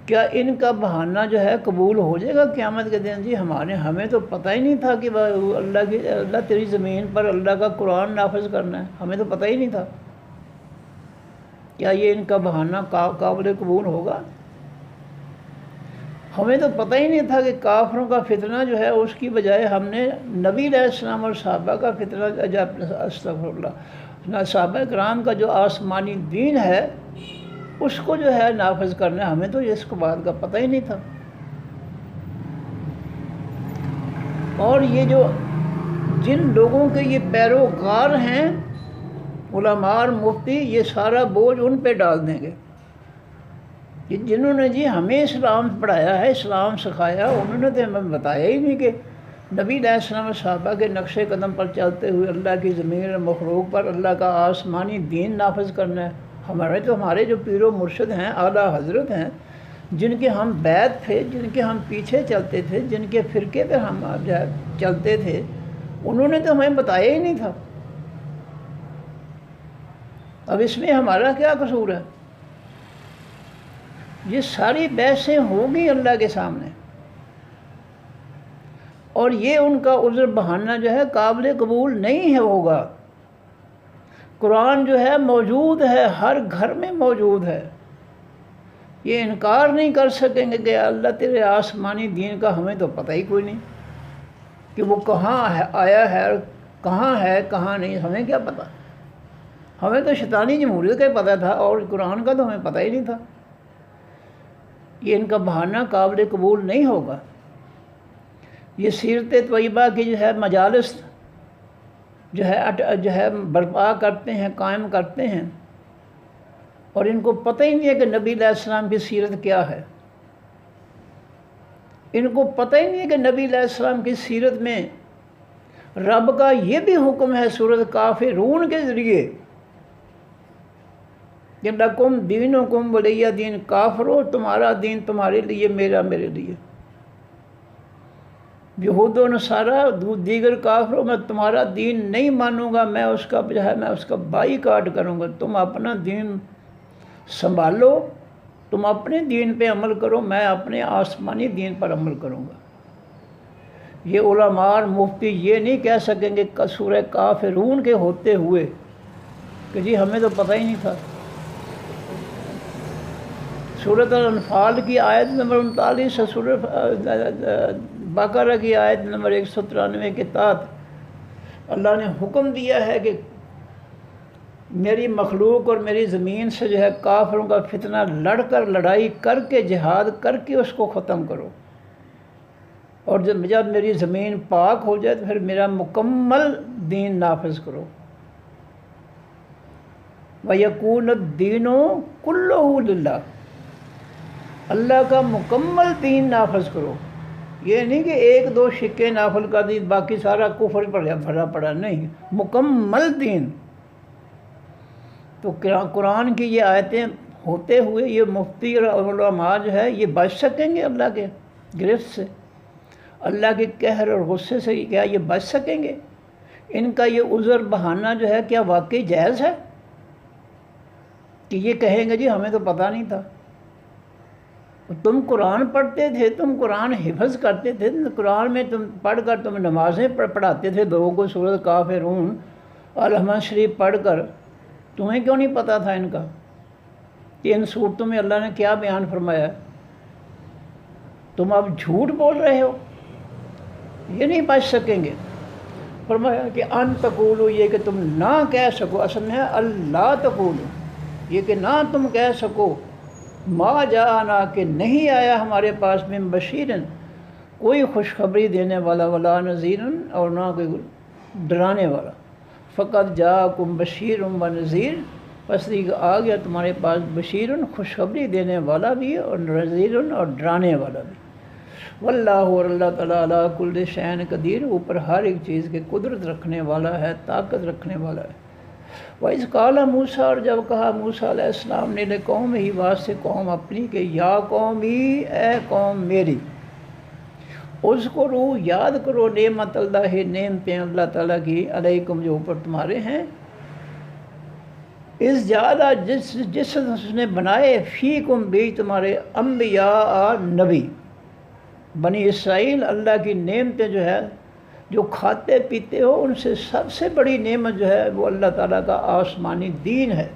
کیا ان کا بہانہ جو ہے قبول ہو جائے گا قیامت کے دن؟ جی ہمیں تو پتہ ہی نہیں تھا کہ اللہ تیری زمین پر اللہ کا قرآن نافذ کرنا ہے، ہمیں تو پتہ ہی نہیں تھا۔ کیا یہ ان کا بہانہ قابل قبول ہوگا؟ ہمیں تو پتہ ہی نہیں تھا کہ کافروں کا فتنہ جو ہے اس کی بجائے ہم نے نبی علیہ السلام اور صحابہ کا فتنہ، استغفر اللہ، صحابہ کرام کا جو آسمانی دین ہے اس کو جو ہے نافذ کرنا ہے، ہمیں تو اس کو بات کا پتہ ہی نہیں تھا۔ اور یہ جو جن لوگوں کے یہ پیروکار ہیں علماء اور مفتی، یہ سارا بوجھ ان پہ ڈال دیں گے جنہوں نے جی ہمیں اسلام پڑھایا ہے، اسلام سکھایا، انہوں نے تو ہمیں بتایا ہی نہیں کہ نبی علیہ السلام صحابہ کے نقش قدم پر چلتے ہوئے اللہ کی زمین اور مخلوق پر اللہ کا آسمانی دین نافذ کرنا ہے۔ ہمارے جو پیر و مرشد ہیں، اعلیٰ حضرت ہیں، جن کے ہم بیعت تھے، جن کے ہم پیچھے چلتے تھے، جن کے فرقے پہ ہم چلتے تھے، انہوں نے تو ہمیں بتایا ہی نہیں تھا۔ اب اس میں ہمارا کیا قصور ہے؟ یہ ساری بحثیں ہوں گی اللہ کے سامنے، اور یہ ان کا عذر بہانہ جو ہے قابل قبول نہیں ہوگا۔ قرآن جو ہے موجود ہے، ہر گھر میں موجود ہے، یہ انکار نہیں کر سکیں گے کہ اللہ تیرے آسمانی دین کا ہمیں تو پتہ ہی کوئی نہیں کہ وہ کہاں آیا ہے اور کہاں نہیں، ہمیں کیا پتہ؟ ہمیں تو شیطانی جمہوریت کا ہی پتہ تھا اور قرآن کا تو ہمیں پتہ ہی نہیں تھا۔ یہ ان کا بہانہ قابل قبول نہیں ہوگا۔ یہ سیرت طیبہ کی جو ہے مجالس جو ہے برپا کرتے ہیں، قائم کرتے ہیں، اور ان کو پتہ ہی نہیں ہے کہ نبی علیہ السلام کی سیرت کیا ہے۔ ان کو پتہ ہی نہیں ہے کہ نبی علیہ السلام کی سیرت میں رب کا یہ بھی حکم ہے سورۃ کافرون کے ذریعے کہ لکم دینکم ولی دین، کافرو تمہارا دین تمہارے لیے، میرا میرے لیے۔ یہود و نصارہ دیگر کافروں، میں تمہارا دین نہیں مانوں گا، میں اس کا بائیکاٹ کروں گا، تم اپنا دین سنبھالو، تم اپنے دین پہ عمل کرو، میں اپنے آسمانی دین پر عمل کروں گا۔ یہ علماء اور مفتی یہ نہیں کہہ سکیں گے سورہ کافرون کے ہوتے ہوئے کہ جی ہمیں تو پتہ ہی نہیں تھا۔ سورۃ الانفال کی آیت نمبر 39 سے سورۃ بقرہ کی آیت نمبر 193 کے تحت اللہ نے حکم دیا ہے کہ میری مخلوق اور میری زمین سے جو ہے کافروں کا فتنہ لڑائی کر کے، جہاد کر کے اس کو ختم کرو، اور جب میری زمین پاک ہو جائے تو پھر میرا مکمل دین نافذ کرو۔ وَيَكُونَ الدِّينُ كُلُّهُ لِلَّهِ، اللہ کا مکمل دین نافذ کرو۔ یہ نہیں کہ ایک دو شکے نافذ کر دی باقی سارا کفر پر بھرا پڑا، نہیں، مکمل دین۔ تو قرآن کی یہ آیتیں ہوتے ہوئے یہ مفتی اور علماء جو ہے یہ بچ سکیں گے اللہ کے گرفت سے، اللہ کے قہر اور غصے سے؟ کیا یہ بچ سکیں گے؟ ان کا یہ عذر بہانہ جو ہے کیا واقعی جائز ہے کہ یہ کہیں گے جی ہمیں تو پتہ نہیں تھا؟ تم قرآن پڑھتے تھے، تم قرآن حفظ کرتے تھے، قرآن میں تم پڑھ کر تم نمازیں پڑھاتے تھے لوگوں کو، سورۃ کافرون اور الحمد شریف پڑھ کر تمہیں کیوں نہیں پتہ تھا ان کا کہ ان صورتوں میں اللہ نے کیا بیان فرمایا؟ تم اب جھوٹ بول رہے ہو، یہ نہیں بچ سکیں گے۔ فرمایا کہ ان تقولو، یہ کہ تم نہ کہہ سکو، اصل میں ہے اللہ تقولو، یہ کہ نہ تم کہہ سکو، ما جاءنا، کہ نہیں آیا ہمارے پاس من بشیرن، کوئی خوشخبری دینے والا، ولا نذیرن، اور نہ کوئی ڈرانے والا۔ فقط جاءکم بشیر و نذیر، پس آ گیا تمہارے پاس بشیرن، خوشخبری دینے والا بھی، اور نذیرن، اور ڈرانے والا بھی۔ واللہ، اور اللہ تعالیٰ علی کل شیء قدیر، اوپر ہر ایک چیز کے قدرت رکھنے والا ہے، طاقت رکھنے والا ہے۔ وَإِذْ قَالَ موسیٰ، اور جب کہا موسیٰ علیہ السلام نے لقوم ہی، واسطے قوم اپنی، کہ یا قومی، اے قوم میری، اذکروا، یاد کرو، نعمت اللہ، نعمتیں اللہ تعالیٰ کی، علیکم، جو اوپر تمہارے ہیں، اس جعل، جس اس نے بنائے، فیکم، بیچ تمہارے، انبیاء، نبی، بنی اسرائیل۔ اللہ کی نعمتیں جو ہے، جو کھاتے پیتے ہو، ان سے سب سے بڑی نعمت جو ہے وہ اللہ تعالیٰ کا آسمانی دین ہے،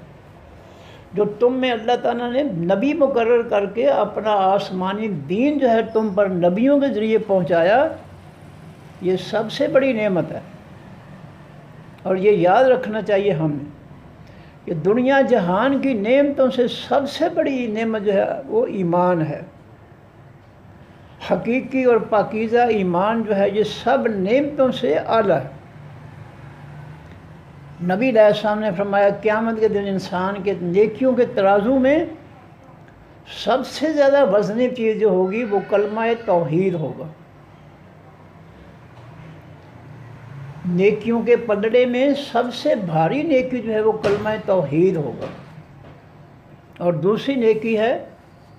جو تم میں اللہ تعالیٰ نے نبی مقرر کر کے اپنا آسمانی دین جو ہے تم پر نبیوں کے ذریعے پہنچایا، یہ سب سے بڑی نعمت ہے۔ اور یہ یاد رکھنا چاہیے ہمیں کہ دنیا جہان کی نعمتوں سے سب سے بڑی نعمت جو ہے وہ ایمان ہے۔ حقیقی اور پاکیزہ ایمان جو ہے یہ سب نعمتوں سے اعلیٰ ہے۔ نبی علیہ السلام نے فرمایا قیامت کے دن انسان کے نیکیوں کے ترازو میں سب سے زیادہ وزنی چیز جو ہوگی وہ کلمہ توحید ہوگا۔ نیکیوں کے پلڑے میں سب سے بھاری نیکی جو ہے وہ کلمہ توحید ہوگا۔ اور دوسری نیکی ہے،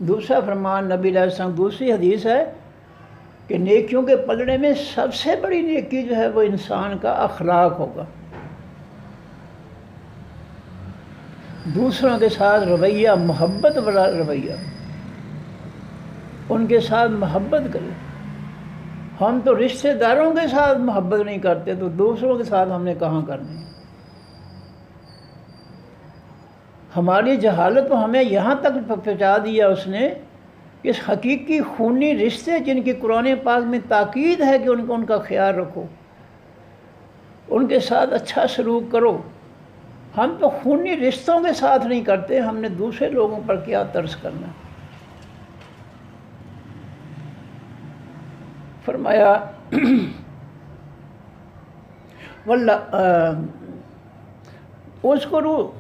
دوسرا فرمان نبی علیہ السلام، دوسری حدیث ہے کہ نیکیوں کے پلڑے میں سب سے بڑی نیکی جو ہے وہ انسان کا اخلاق ہوگا، دوسروں کے ساتھ رویہ، محبت والا رویہ، ان کے ساتھ محبت کرے۔ ہم تو رشتہ داروں کے ساتھ محبت نہیں کرتے، تو دوسروں کے ساتھ ہم نے کہاں کرنی؟ ہماری جہالت تو ہمیں یہاں تک پہنچا دیا اس نے کہ اس حقیقی خونی رشتے جن کی قرآن پاک میں تاکید ہے کہ ان کا خیال رکھو، ان کے ساتھ اچھا سلوک کرو، ہم تو خونی رشتوں کے ساتھ نہیں کرتے، ہم نے دوسرے لوگوں پر کیا ترس کرنا۔ فرمایا اذکروا،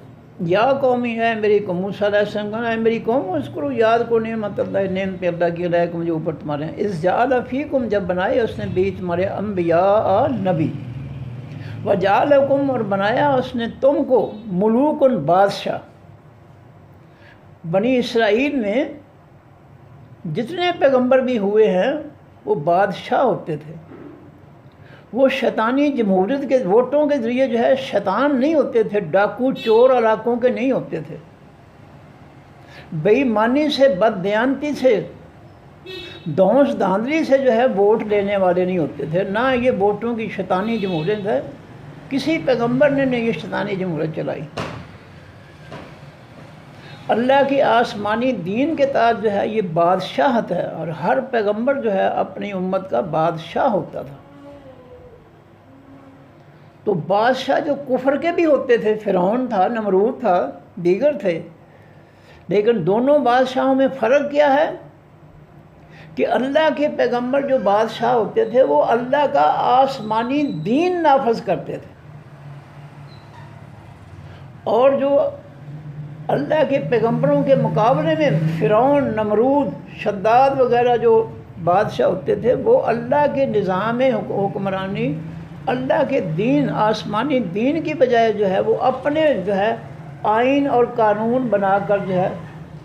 یا قومی، ہے میری قوم، موسیٰ علیہ السلام، ہے میری قوم، اذکروا، یاد کو نعمت اللہ، نعمت اللہ کی، علیکم، جو اوپر تمہارے ہیں، اذ جعل فیکم، جب بنائے اس نے بیچ تمہارے، انبیاء، نبی، وجعلکم، اور بنایا اس نے تم کو، ملوکن، بادشاہ۔ بنی اسرائیل میں جتنے پیغمبر بھی ہوئے ہیں وہ بادشاہ ہوتے تھے، وہ شیطانی جمہوریت کے ووٹوں کے ذریعے جو ہے شیطان نہیں ہوتے تھے، ڈاکو چور علاقوں کے نہیں ہوتے تھے، بے ایمانی سے، بد دیانتی سے، دھونس دھاندلی سے جو ہے ووٹ لینے والے نہیں ہوتے تھے، نہ یہ ووٹوں کی شیطانی جمہوریت ہے، کسی پیغمبر نے نہیں یہ شیطانی جمہوریت چلائی۔ اللہ کی آسمانی دین کے تحت جو ہے یہ بادشاہت ہے، اور ہر پیغمبر جو ہے اپنی امت کا بادشاہ ہوتا تھا۔ تو بادشاہ جو کفر کے بھی ہوتے تھے، فرعون تھا، نمرود تھا، دیگر تھے، لیکن دونوں بادشاہوں میں فرق کیا ہے کہ اللہ کے پیغمبر جو بادشاہ ہوتے تھے وہ اللہ کا آسمانی دین نافذ کرتے تھے، اور جو اللہ کے پیغمبروں کے مقابلے میں فرعون، نمرود، شداد وغیرہ جو بادشاہ ہوتے تھے وہ اللہ کے نظام حکمرانی، اللہ کے دین، آسمانی دین کی بجائے جو ہے وہ اپنے جو ہے آئین اور قانون بنا کر جو ہے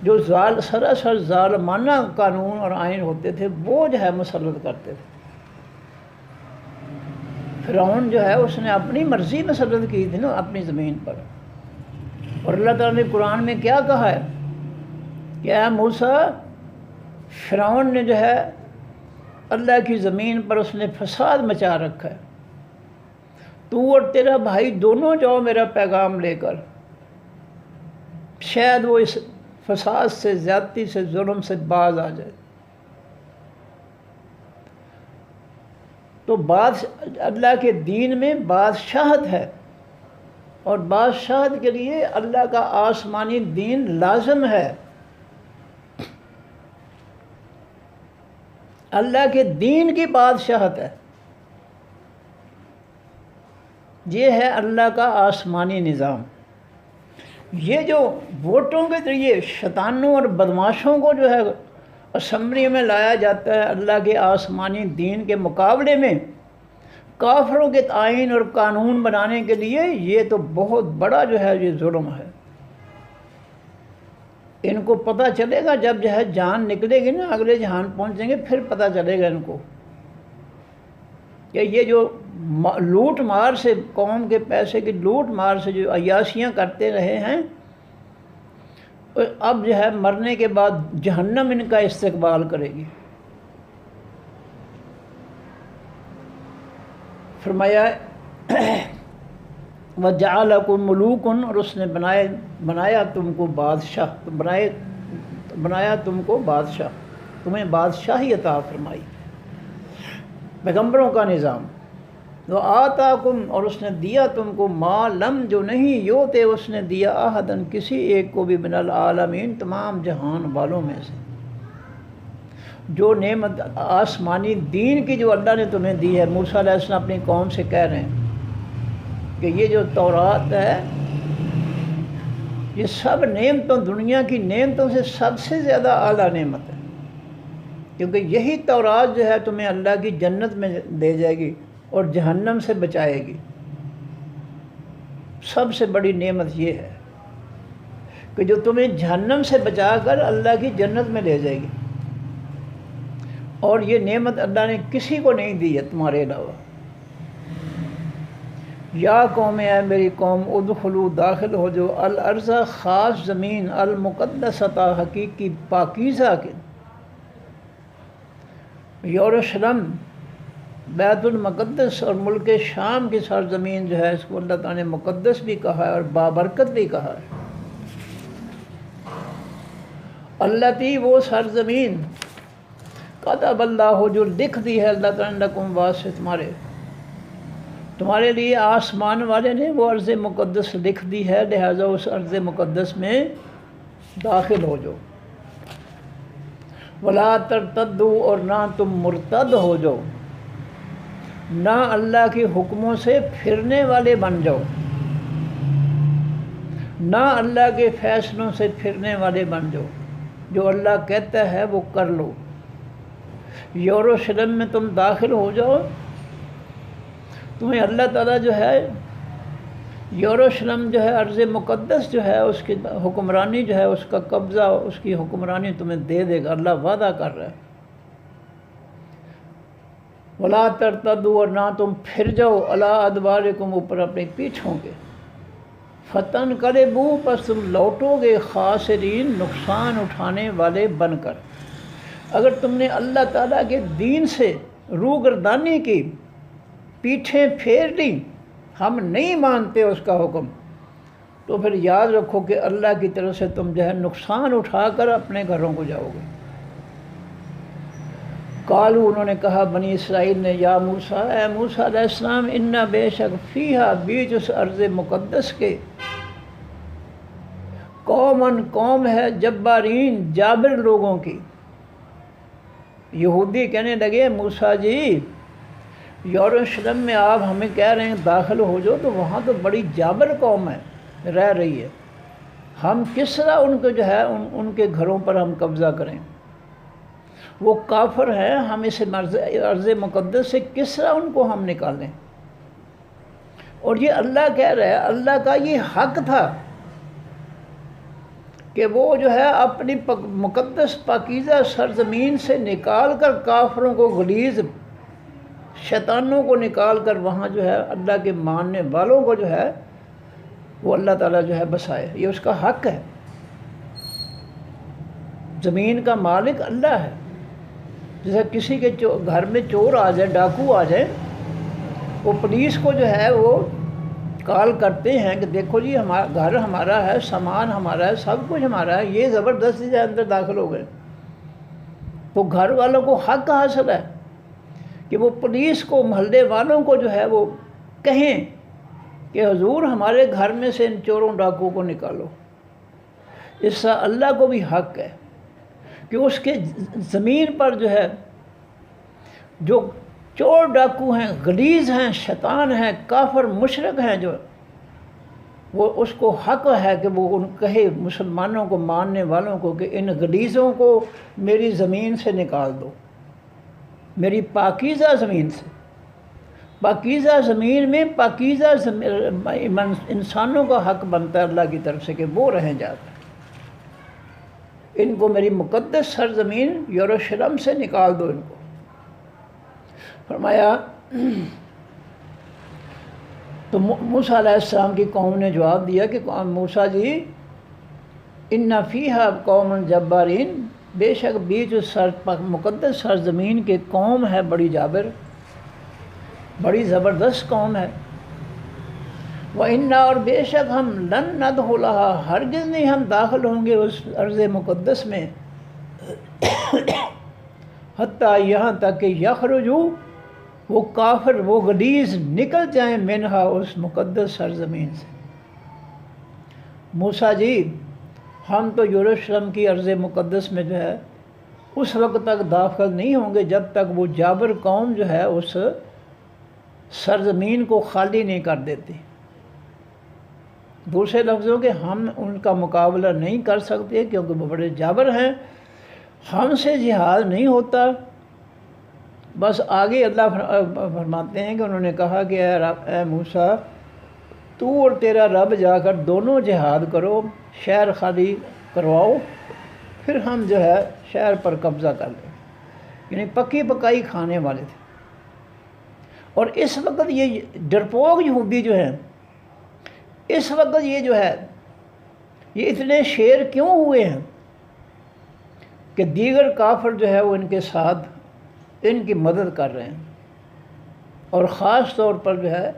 جو سراسر ظالمانہ قانون اور آئین ہوتے تھے وہ جو ہے مسلط کرتے تھے۔ فرعون جو ہے اس نے اپنی مرضی مسلط کی تھی نا اپنی زمین پر، اور اللہ تعالیٰ نے قرآن میں کیا کہا ہے کہ اے موسیٰ، فرعون نے جو ہے اللہ کی زمین پر اس نے فساد مچا رکھا ہے، تو اور تیرا بھائی دونوں جاؤ میرا پیغام لے کر، شاید وہ اس فساد سے، زیادتی سے، ظلم سے باز آ جائے۔ تو اللہ کے دین میں بادشاہت ہے، اور بادشاہت کے لیے اللہ کا آسمانی دین لازم ہے۔ اللہ کے دین کی بادشاہت ہے، یہ ہے اللہ کا آسمانی نظام۔ یہ جو ووٹوں کے ذریعے شیطانوں اور بدماشوں کو جو ہے اسمبلی میں لایا جاتا ہے اللہ کے آسمانی دین کے مقابلے میں کافروں کے آئین اور قانون بنانے کے لیے، یہ تو بہت بڑا جو ہے یہ ظلم ہے۔ ان کو پتہ چلے گا جب جو ہے جان نکلے گی نا، اگلے جہان پہنچیں گے، پھر پتہ چلے گا ان کو کہ یہ جو لوٹ مار سے، قوم کے پیسے کی لوٹ مار سے جو عیاشیاں کرتے رہے ہیں، اب جو ہے مرنے کے بعد جہنم ان کا استقبال کرے گی۔ فرمایا وَجَعَلَكُم مُلُوكًا، اور اس نے بنایا تم کو بادشاہ، بنایا تم کو بادشاہ، تمہیں بادشاہی عطا فرمائی، پیغمبروں کا نظام۔ وَآتَاكُم، اور اس نے دیا تم کو ما لم، جو نہیں یوتے اس نے دیا احدن، کسی ایک کو بھی، من العالمین، تمام جہان والوں میں سے۔ جو نعمت آسمانی دین کی جو اللہ نے تمہیں دی ہے، موسیٰ علیہ السلام اپنی قوم سے کہہ رہے ہیں کہ یہ جو تورات ہے، یہ سب نعمتوں، دنیا کی نعمتوں سے سب سے زیادہ اعلیٰ نعمت ہے، کیونکہ یہی تورات جو ہے تمہیں اللہ کی جنت میں لے جائے گی اور جہنم سے بچائے گی۔ سب سے بڑی نعمت یہ ہے کہ جو تمہیں جہنم سے بچا کر اللہ کی جنت میں لے جائے گی، اور یہ نعمت اللہ نے کسی کو نہیں دی ہے تمہارے علاوہ۔ یا قوم، اے میری قوم، ادخلوا، داخل ہو جو، الارض، خاص زمین، المقدسۃ، حقیقی پاکیزہ کے، یروشلم، بیت المقدس اور ملک شام کی سرزمین جو ہے، اس کو اللہ تعالیٰ نے مقدس بھی کہا ہے اور بابرکت بھی کہا ہے۔ التی، وہ سرزمین، کتب اللہ، جو لکھ دی ہے اللہ تعالیٰ نے، لکم، واسطے تمہارے لیے، آسمان والے نے وہ ارض مقدس لکھ دی ہے، لہٰذا اس ارض مقدس میں داخل ہو جو۔ ولا ترتدوا، اور نہ تم مرتد ہو جاؤ، نہ اللہ کے حکموں سے پھرنے والے بن جاؤ، نہ اللہ کے فیصلوں سے پھرنے والے بن جاؤ، جو اللہ کہتا ہے وہ کر لو۔ یروشلم میں تم داخل ہو جاؤ، تمہیں اللہ تعالیٰ جو ہے یروشلم جو ہے ارض مقدس جو ہے، اس کی حکمرانی جو ہے، اس کا قبضہ، اس کی حکمرانی تمہیں دے دے گا، اللہ وعدہ کر رہا ہے۔ ولا ترتدوا، اور نہ تم پھر جاؤ، علی ادبارکم، اوپر اپنی پیٹھوں کے، فتنقلبوا، پس تم لوٹو گے، خاسرین، نقصان اٹھانے والے بن کر۔ اگر تم نے اللہ تعالیٰ کے دین سے روگردانی کی، پیٹھیں پھیر لی، ہم نہیں مانتے اس کا حکم، تو پھر یاد رکھو کہ اللہ کی طرف سے تم جو ہے نقصان اٹھا کر اپنے گھروں کو جاؤ گے۔ قالو، انہوں نے کہا بنی اسرائیل نے، یا موسیٰ، اے موسیٰ علیہ السلام، انا، بے شک، فیہا، بیچ اس ارض مقدس کے، قومن، قوم ہے، جبارین، جابر لوگوں کی۔ یہودی کہنے لگے موسیٰ جی، یروشلم میں آپ ہمیں کہہ رہے ہیں داخل ہو جاؤ، تو وہاں تو بڑی جابر قوم ہے، رہ رہی ہے، ہم کس طرح ان کو جو ہے ان کے گھروں پر ہم قبضہ کریں؟ وہ کافر ہیں، ہم اس ارض مقدس سے کس طرح ان کو ہم نکالیں؟ اور یہ اللہ کہہ رہا ہے، اللہ کا یہ حق تھا کہ وہ جو ہے اپنی مقدس پاکیزہ سرزمین سے نکال کر کافروں کو، غلیظ شیطانوں کو نکال کر وہاں جو ہے اللہ کے ماننے والوں کو جو ہے وہ اللہ تعالیٰ جو ہے بسائے، یہ اس کا حق ہے۔ زمین کا مالک اللہ ہے۔ جیسے کسی کے گھر میں چور آ جائے، ڈاکو آ جائے، وہ پولیس کو جو ہے وہ کال کرتے ہیں کہ دیکھو جی ہمارا گھر ہمارا ہے، سامان ہمارا ہے، سب کچھ ہمارا ہے، یہ زبردستی سے اندر داخل ہو گئے، تو گھر والوں کو حق حاصل ہے کہ وہ پولیس کو، محلے والوں کو جو ہے وہ کہیں کہ حضور ہمارے گھر میں سے ان چوروں ڈاکوؤں کو نکالو۔ اس سے اللہ کو بھی حق ہے کہ اس کے زمین پر جو ہے جو چور ڈاکو ہیں، غلیظ ہیں، شیطان ہیں، کافر مشرک ہیں، جو وہ اس کو حق ہے کہ وہ ان کہے مسلمانوں کو، ماننے والوں کو کہ ان غلیظوں کو میری زمین سے نکال دو، میری پاکیزہ زمین سے۔ پاکیزہ زمین میں پاکیزہ انسانوں کا حق بنتا ہے اللہ کی طرف سے کہ وہ رہیں جا کر، ان کو میری مقدس سرزمین یروشلم سے نکال دو۔ ان کو فرمایا، تو موسیٰ علیہ السلام کی قوم نے جواب دیا کہ موسیٰ جی ان فیہا قوم جبارین، بے شک بیچ مقدس سرزمین کے قوم ہے بڑی جابر، بڑی زبردست قوم ہے۔ وَإِنَّا، اور بے شک ہم لن نَدْخُلَهَا، ہرگز نہیں ہم داخل ہوں گے اس ارض مقدس میں، حتیٰ یہاں تک کہ یخرجوا، وہ کافر، وہ غلیظ نکل جائیں، منہا، اس مقدس سرزمین سے۔ موسیٰ جی ہم تو یروشلم کی ارض مقدس میں جو ہے اس وقت تک داخل نہیں ہوں گے جب تک وہ جابر قوم جو ہے اس سرزمین کو خالی نہیں کر دیتی۔ دوسرے لفظوں کے ہم ان کا مقابلہ نہیں کر سکتے کیونکہ وہ بڑے جابر ہیں، ہم سے جہاد نہیں ہوتا۔ بس آگے اللہ فرماتے ہیں کہ انہوں نے کہا کہ اے موسیٰ تو اور تیرا رب جا کر دونوں جہاد کرو، شہر خالی کرواؤ، پھر ہم جو ہے شہر پر قبضہ کر لیں۔ یعنی پکی پکائی کھانے والے تھے۔ اور اس وقت یہ ڈرپوک یہودی جو ہیں، اس وقت یہ جو ہے یہ اتنے شیر کیوں ہوئے ہیں کہ دیگر کافر جو ہے وہ ان کے ساتھ ان کی مدد کر رہے ہیں، اور خاص طور پر جو ہے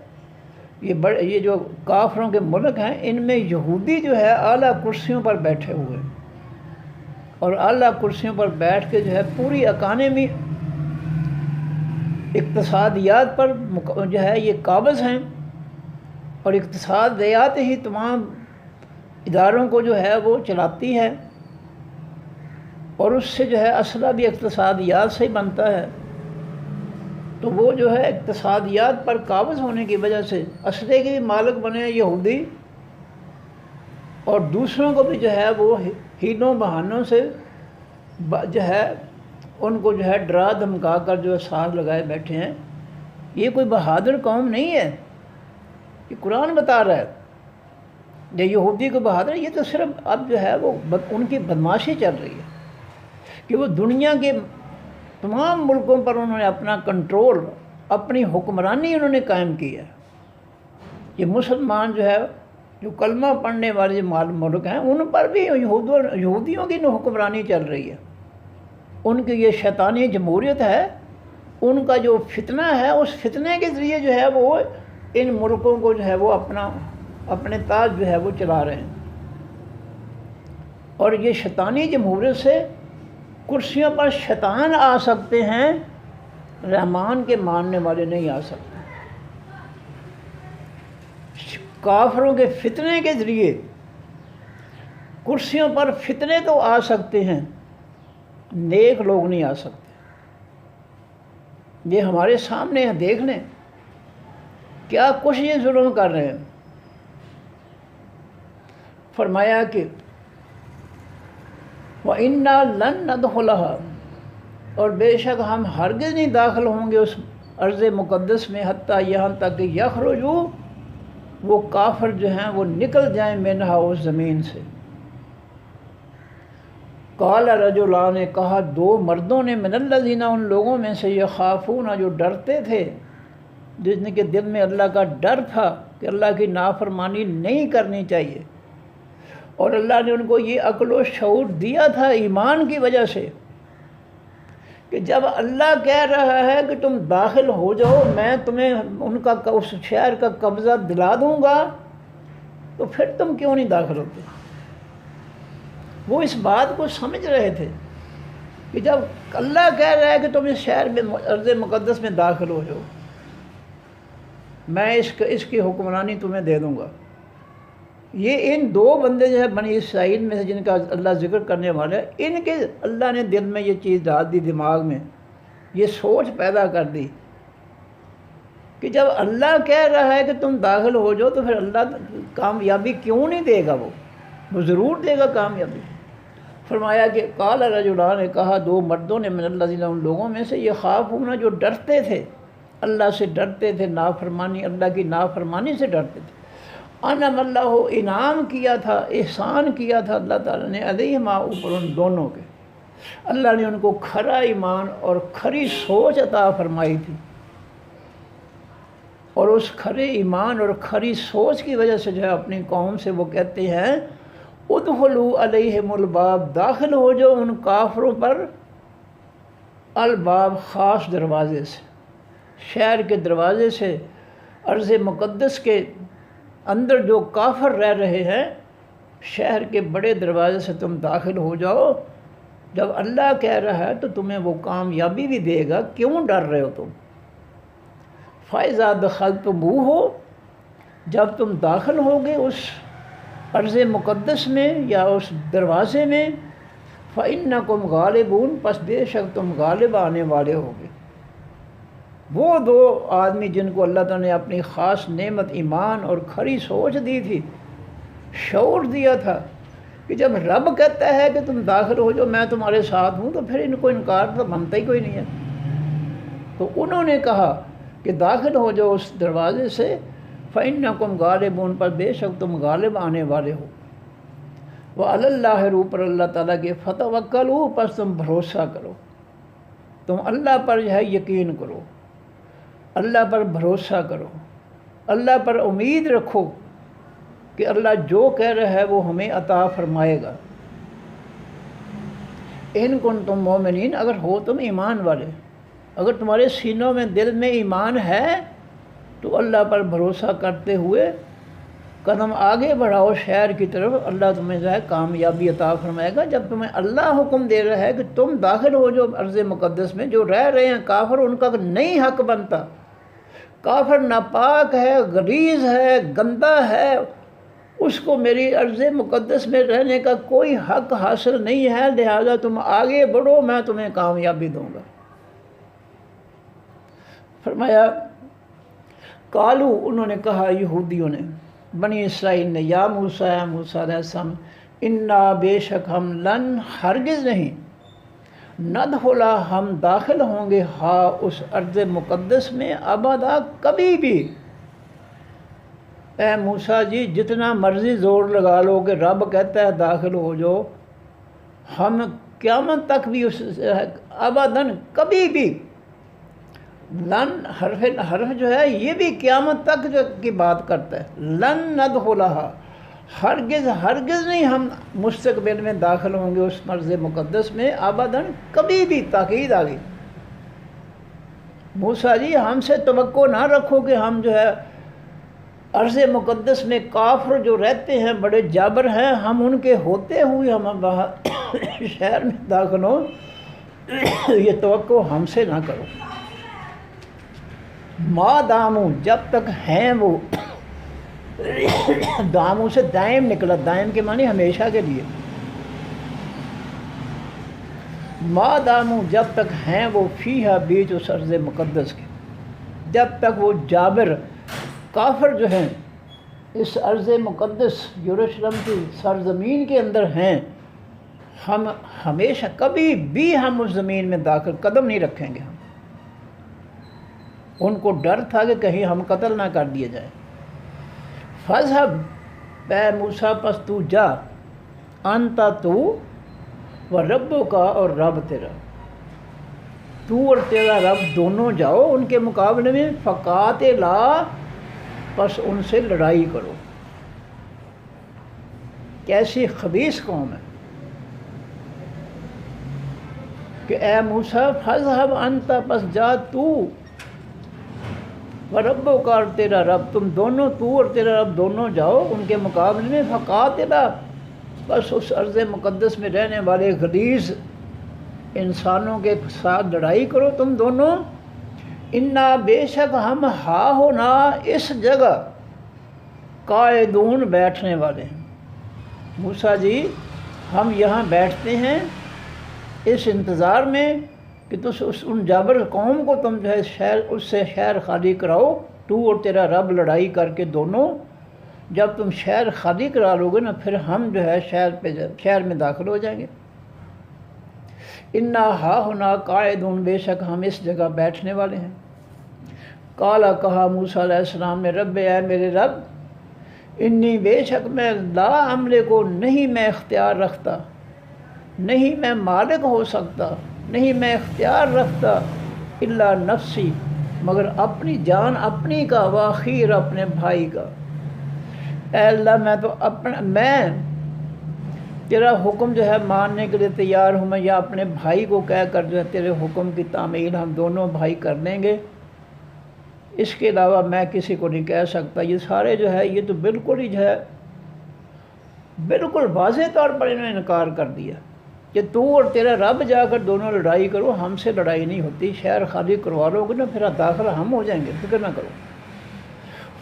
یہ جو کافروں کے ملک ہیں ان میں یہودی جو ہے اعلیٰ کرسیوں پر بیٹھے ہوئے ہیں، اور اعلیٰ کرسیوں پر بیٹھ کے جو ہے پوری اکانومی اقتصادیات پر جو ہے یہ قابض ہیں، اور اقتصادیات ہی تمام اداروں کو جو ہے وہ چلاتی ہے، اور اس سے جو ہے اسلحہ بھی اقتصادیات سے ہی بنتا ہے۔ تو وہ جو ہے اقتصادیات پر قابض ہونے کی وجہ سے اسلحے کے بھی مالک بنے ہیں یہودی، اور دوسروں کو بھی جو ہے وہ ہیلوں بہانوں سے جو ہے ان کو جو ہے ڈرا دھمکا کر جو ہے ساتھ لگائے بیٹھے ہیں۔ یہ کوئی بہادر قوم نہیں ہے، یہ قرآن بتا رہا ہے۔ یہ یہودی کو بہادر، یہ تو صرف اب جو ہے وہ ان کی بدماشی چل رہی ہے کہ وہ دنیا کے تمام ملکوں پر انہوں نے اپنا کنٹرول، اپنی حکمرانی انہوں نے قائم کی ہے۔ یہ مسلمان جو ہے جو کلمہ پڑھنے والے ملک ہیں ان پر بھی یہودیوں کی حکمرانی چل رہی ہے، ان کی یہ شیطانی جمہوریت ہے، ان کا جو فتنہ ہے اس فتنے کے ذریعے جو ہے وہ ان ملکوں کو جو ہے وہ اپنے تاج جو ہے وہ چلا رہے ہیں۔ اور یہ شیطانی جمہوریت سے کرسیوں پر شیطان آ سکتے ہیں، رحمان کے ماننے والے نہیں آ سکتے۔ کافروں کے فتنے کے ذریعے کرسیوں پر فتنے تو آ سکتے ہیں، نیک لوگ نہیں آ سکتے۔ یہ ہمارے سامنے ہیں، دیکھ لیں کیا کچھ یہ ظلم کر رہے ہیں۔ فرمایا کہ وَإِنَّا لَن نَدْخُلَهَا، اور بے شک ہم ہرگز نہیں داخل ہوں گے اس ارض مقدس میں، حتیٰ یہاں تک کہ یخرجوا، وہ کافر جو ہیں وہ نکل جائیں، منہا، اس زمین سے۔ قال رجلان، نے کہا دو مردوں نے، من الذین، ان لوگوں میں سے، یخافون، جو ڈرتے تھے، جن کے دل میں اللہ کا ڈر تھا کہ اللہ کی نافرمانی نہیں کرنی چاہیے، اور اللہ نے ان کو یہ عقل و شعور دیا تھا ایمان کی وجہ سے کہ جب اللہ کہہ رہا ہے کہ تم داخل ہو جاؤ، میں تمہیں ان کا اس شہر کا قبضہ دلا دوں گا، تو پھر تم کیوں نہیں داخل ہوتے؟ وہ اس بات کو سمجھ رہے تھے کہ جب اللہ کہہ رہا ہے کہ تم اس شہر میں ارض مقدس میں داخل ہو جاؤ، میں اس کی حکمرانی تمہیں دے دوں گا۔ یہ ان دو بندے جو ہے بنی اسرائیل میں سے جن کا اللہ ذکر کرنے والا ہے، ان کے اللہ نے دل میں یہ چیز ڈال دی، دماغ میں یہ سوچ پیدا کر دی کہ جب اللہ کہہ رہا ہے کہ تم داخل ہو جاؤ، تو پھر اللہ کامیابی کیوں نہیں دے گا؟ وہ ضرور دے گا کامیابی۔ فرمایا کہ قال رجلان نے کہا دو مردوں نے من الذین، ان لوگوں میں سے، یہ خافون جو ڈرتے تھے، اللہ سے ڈرتے تھے، نافرمانی، اللہ کی نافرمانی سے ڈرتے تھے، انعم اللہ، انعام کیا تھا، احسان کیا تھا اللہ تعالیٰ نے، علیہما، اوپر ان دونوں کے، اللہ نے ان کو کھرا ایمان اور کھری سوچ عطا فرمائی تھی، اور اس کھرے ایمان اور کھری سوچ کی وجہ سے جو ہے اپنی قوم سے وہ کہتے ہیں ادخلوا علیہم الباب، داخل ہو جاؤ ان کافروں پر، الباب، خاص دروازے سے، شہر کے دروازے سے، ارض مقدس کے اندر جو کافر رہ رہے ہیں، شہر کے بڑے دروازے سے تم داخل ہو جاؤ۔ جب اللہ کہہ رہا ہے تو تمہیں وہ کامیابی بھی دے گا، کیوں ڈر رہے ہو تم؟ فَإِذَا دَخَلْتُمُوهُ، جب تم داخل ہوگے اس ارض مقدس میں یا اس دروازے میں، فَإِنَّكُمْ غَالِبُونَ، پس بے شک تم غالب آنے والے ہوگے۔ وہ دو آدمی جن کو اللہ تعالیٰ نے اپنی خاص نعمت ایمان اور کھری سوچ دی تھی، شعور دیا تھا کہ جب رب کہتا ہے کہ تم داخل ہو جاؤ، میں تمہارے ساتھ ہوں، تو پھر ان کو انکار تو بنتا ہی کوئی نہیں ہے۔ تو انہوں نے کہا کہ داخل ہو جاؤ اس دروازے سے، فَإِنَّكُمْ غَالِبُونَ، پر بے شک تم غالب آنے والے ہو۔ وَعَلَى اللَّهِ، اوپر اللہ تعالیٰ کے، فَتَوَكَّلُوا، پس تم بھروسہ کرو، تم اللہ پر جو ہے یقین کرو، اللہ پر بھروسہ کرو، اللہ پر امید رکھو کہ اللہ جو کہہ رہا ہے وہ ہمیں عطا فرمائے گا۔ ان کنتم مومنین، اگر ہو تم ایمان والے، اگر تمہارے سینوں میں دل میں ایمان ہے تو اللہ پر بھروسہ کرتے ہوئے قدم آگے بڑھاؤ شہر کی طرف، اللہ تمہیں جو ہے کامیابی عطا فرمائے گا۔ جب تمہیں اللہ حکم دے رہا ہے کہ تم داخل ہو جو ارض مقدس میں، جو رہ رہے ہیں کافر، ان کا نہیں حق بنتا، کافر ناپاک ہے، غلیظ ہے، گندا ہے، اس کو میری ارض مقدس میں رہنے کا کوئی حق حاصل نہیں ہے، لہذا تم آگے بڑھو، میں تمہیں کامیابی دوں گا۔ فرمایا قالو، انہوں نے کہا، یہودیوں نے، بنی اسرائیل نے، یا موسیٰ، یا موسیٰ علیہ السلام، انا، بے شک ہم، لن، ہرگز نہیں، ندخلا، ہم داخل ہوں گے، ہاں، اس ارض مقدس میں، ابدا، کبھی بھی۔ اے موسیٰ جی، جتنا مرضی زور لگا لو کہ رب کہتا ہے داخل ہو جاؤ، ہم قیامت تک بھی اس، ابداً، کبھی بھی، لن، حرف جو ہے یہ بھی قیامت تک کی بات کرتا ہے، لن ندخلہا، ہرگز ہرگز نہیں ہم مستقبل میں داخل ہوں گے اس ارض مقدس میں، ابداً، کبھی بھی، تاکید آ گئی۔ موسیٰ جی، ہم سے توقع نہ رکھو کہ ہم جو ہے ارض مقدس میں کافر جو رہتے ہیں، بڑے جابر ہیں، ہم ان کے ہوتے ہوئے ہم باہر شہر میں داخل ہوں، یہ توقع ہم سے نہ کرو۔ ما دامو، جب تک ہیں وہ، داموں سے دائم نکلا، دائم کے معنی ہمیشہ کے لیے، ما داموں، جب تک ہیں وہ، فیہا، بیچ اس ارض مقدس کے، جب تک وہ جابر کافر جو ہیں اس ارض مقدس یروشلم کی سرزمین کے اندر ہیں، ہم ہمیشہ کبھی بھی ہم اس زمین میں داخل قدم نہیں رکھیں گے۔ ہم ان کو ڈر تھا کہ کہیں ہم قتل نہ کر دیے جائیں۔ فَاذْهَبْ، اے موسیٰ پس تو جا، انتا تو، و ربوں کا، اور رب تیرا، تو اور تیرا رب دونوں جاؤ ان کے مقابلے میں، فقاتلا، پس ان سے لڑائی کرو۔ کیسی خبیث قوم ہے، کہ اے موسیٰ فَاذْهَبْ أَنْتَ پس جا تو وَرَبُّكَ اور تیرا رب، تم دونوں، تو اور تیرا رب دونوں جاؤ ان کے مقابلے میں، فَقَاتِلَا بس اس ارض مقدس میں رہنے والے غلیظ انسانوں کے ساتھ لڑائی کرو تم دونوں، انا بے شک ہم ہا ہونا اس جگہ قائدون بیٹھنے والے ہیں۔ موسیٰ جی ہم یہاں بیٹھتے ہیں اس انتظار میں کہ ان جابر قوم کو تم جو ہے شہر اس سے شہر خالی کراؤ، تو اور تیرا رب لڑائی کر کے دونوں، جب تم شہر خالی کرا لو گے نا پھر ہم جو ہے شہر میں داخل ہو جائیں گے۔ انا ہا ہونا قائدون بے شک ہم اس جگہ بیٹھنے والے ہیں۔ قالا کہا موسیٰ علیہ السلام نے رب اے میرے رب، انی بے شک میں لا عملے کو نہیں میں اختیار رکھتا، نہیں میں مالک ہو سکتا، نہیں میں اختیار رکھتا الا نفسی مگر اپنی جان اپنی کا، واخیر اپنے بھائی کا۔ اے اللہ میں تیرا حکم جو ہے ماننے کے لیے تیار ہوں میں، یا اپنے بھائی کو کہہ کر جو ہے تیرے حکم کی تعمیل ہم دونوں بھائی کر لیں گے، اس کے علاوہ میں کسی کو نہیں کہہ سکتا۔ یہ سارے جو ہے یہ تو بالکل ہی جو ہے بالکل واضح طور پر انہوں نے انکار کر دیا کہ تو اور تیرا رب جا کر دونوں لڑائی کرو، ہم سے لڑائی نہیں ہوتی، شہر خالی کروا لو گے نا پھر داخل ہم ہو جائیں گے، فکر نہ کرو۔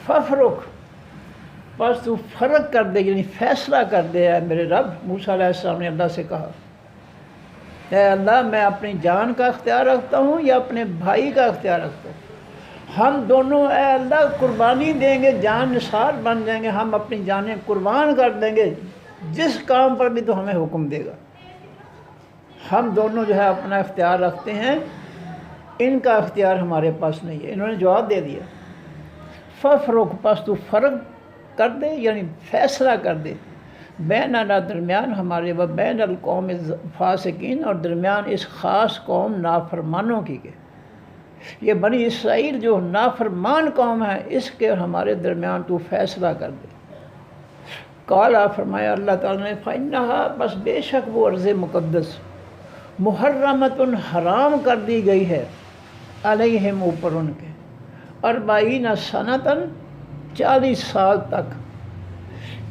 ففرق بس تو فرق کر دے، یعنی فیصلہ کر دے اے میرے رب۔ موسیٰ علیہ السلام نے اللہ سے کہا اے اللہ میں اپنی جان کا اختیار رکھتا ہوں یا اپنے بھائی کا اختیار رکھتا ہوں؟ ہم دونوں اے اللہ قربانی دیں گے، جان نثار بن جائیں گے، ہم اپنی جانیں قربان کر دیں گے جس کام پر بھی تو ہمیں حکم دے گا۔ ہم دونوں جو ہے اپنا اختیار رکھتے ہیں، ان کا اختیار ہمارے پاس نہیں ہے۔ انہوں نے جواب دے دیا ففرق پس تو فرق کر دے، یعنی فیصلہ کر دے، بیننا درمیان ہمارے و بین القوم فاسقین اور درمیان اس خاص قوم نافرمانوں کی کے، یہ بنی اسرائیل جو نافرمان قوم ہے اس کے ہمارے درمیان تو فیصلہ کر دے۔ قالا فرمایا اللہ تعالیٰ نے فإنہا بس بے شک وہ ارض مقدس محرمۃ حرام کر دی گئی ہے علیہم اوپر ان کے، 40 سنتاً 40 سال تک۔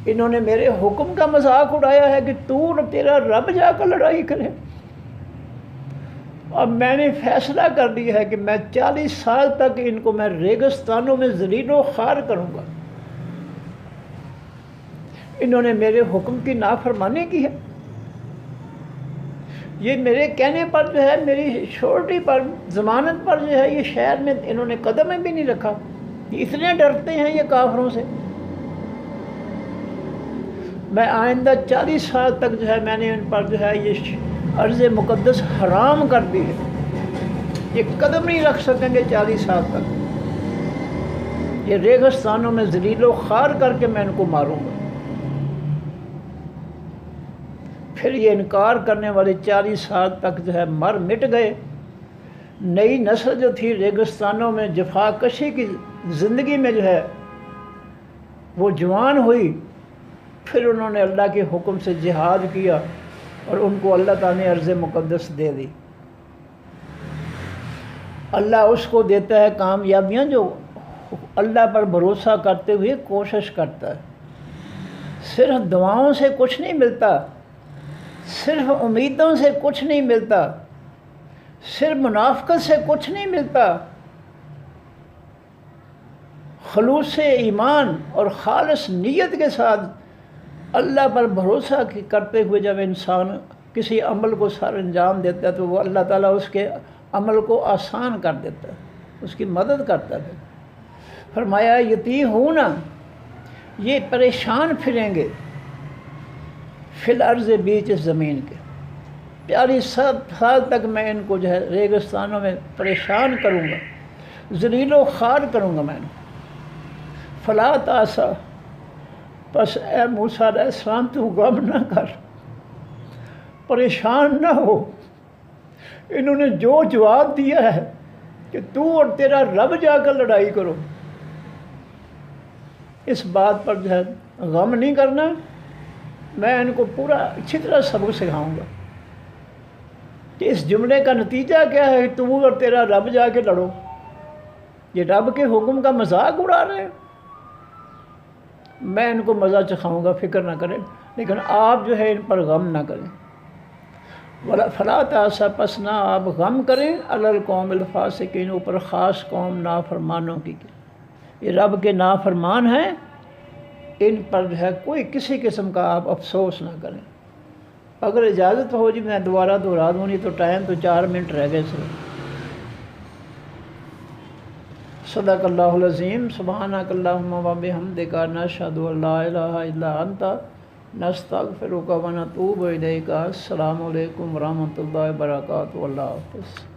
انہوں نے میرے حکم کا مذاق اڑایا ہے کہ تو اور تیرا رب جا کر لڑائی کرے، اب میں نے فیصلہ کر دیا ہے کہ میں 40 سال تک ان کو میں ریگستانوں میں ذلیل و خوار کروں گا۔ انہوں نے میرے حکم کی نافرمانی کی ہے، یہ میرے کہنے پر جو ہے میری شورٹی پر ضمانت پر جو ہے یہ شہر میں انہوں نے قدم بھی نہیں رکھا، اتنے ڈرتے ہیں یہ کافروں سے۔ میں آئندہ 40 سال تک جو ہے میں نے ان پر جو ہے یہ ارض مقدس حرام کر دی ہے، یہ قدم نہیں رکھ سکیں گے 40 سال تک، یہ ریگستانوں میں ذلیل و خوار کر کے میں ان کو ماروں گا۔ پھر یہ انکار کرنے والے 40 سال تک جو ہے مر مٹ گئے، نئی نسل جو تھی ریگستانوں میں جفا کشی کی زندگی میں جو ہے وہ جوان ہوئی، پھر انہوں نے اللہ کے حکم سے جہاد کیا اور ان کو اللہ تعالیٰ نے ارض مقدس دے دی۔ اللہ اس کو دیتا ہے کامیابیاں جو اللہ پر بھروسہ کرتے ہوئے کوشش کرتا ہے۔ صرف دعاؤں سے کچھ نہیں ملتا، صرف امیدوں سے کچھ نہیں ملتا، صرف منافقت سے کچھ نہیں ملتا، خلوص ایمان اور خالص نیت کے ساتھ اللہ پر بھروسہ کرتے ہوئے جب انسان کسی عمل کو سر انجام دیتا ہے تو وہ اللہ تعالیٰ اس کے عمل کو آسان کر دیتا ہے، اس کی مدد کرتا ہے۔ فرمایا یتیہون یہ پریشان پھریں گے فی الارض بیچ زمین کے، 40 سال تک میں ان کو جو ہے ریگستانوں میں پریشان کروں گا، ذلیل و خوار کروں گا میں ان کو۔ فلا تاسا پس اے موسیٰ علیہ السلام تو غم نہ کر، پریشان نہ ہو، انہوں نے جو جواب دیا ہے کہ تو اور تیرا رب جا کر لڑائی کرو، اس بات پر جو ہے غم نہیں کرنا، میں ان کو پورا اچھی طرح سبق سکھاؤں گا۔ کہ اس جملے کا نتیجہ کیا ہے؟ تو اور تیرا رب جا کے لڑو، یہ رب کے حکم کا مذاق اڑا رہے ہیں۔ میں ان کو مزہ چکھاؤں گا، فکر نہ کریں، لیکن آپ جو ہے ان پر غم نہ کریں۔ فلا تاسا، پس نہ آپ غم کریں، علی القوم الفاسقین، اوپر خاص قوم نافرمانوں کی۔ یہ رب کے نافرمان ہیں، ان پر جو ہے کوئی کسی قسم کا آپ افسوس نہ کریں۔ اگر اجازت ہو جی میں دوبارہ دہرا دوں، نہیں تو ٹائم تو 4 منٹ رہ گئے صرف۔ صدق اللہ العظیم۔ سبحانک اللہم و بحمدک، نشہد ان لا الہ الا انت، نستغفرک و نتوب الیک۔ السلام علیکم ورحمۃ اللہ وبرکاتہ۔ اللہ حافظ۔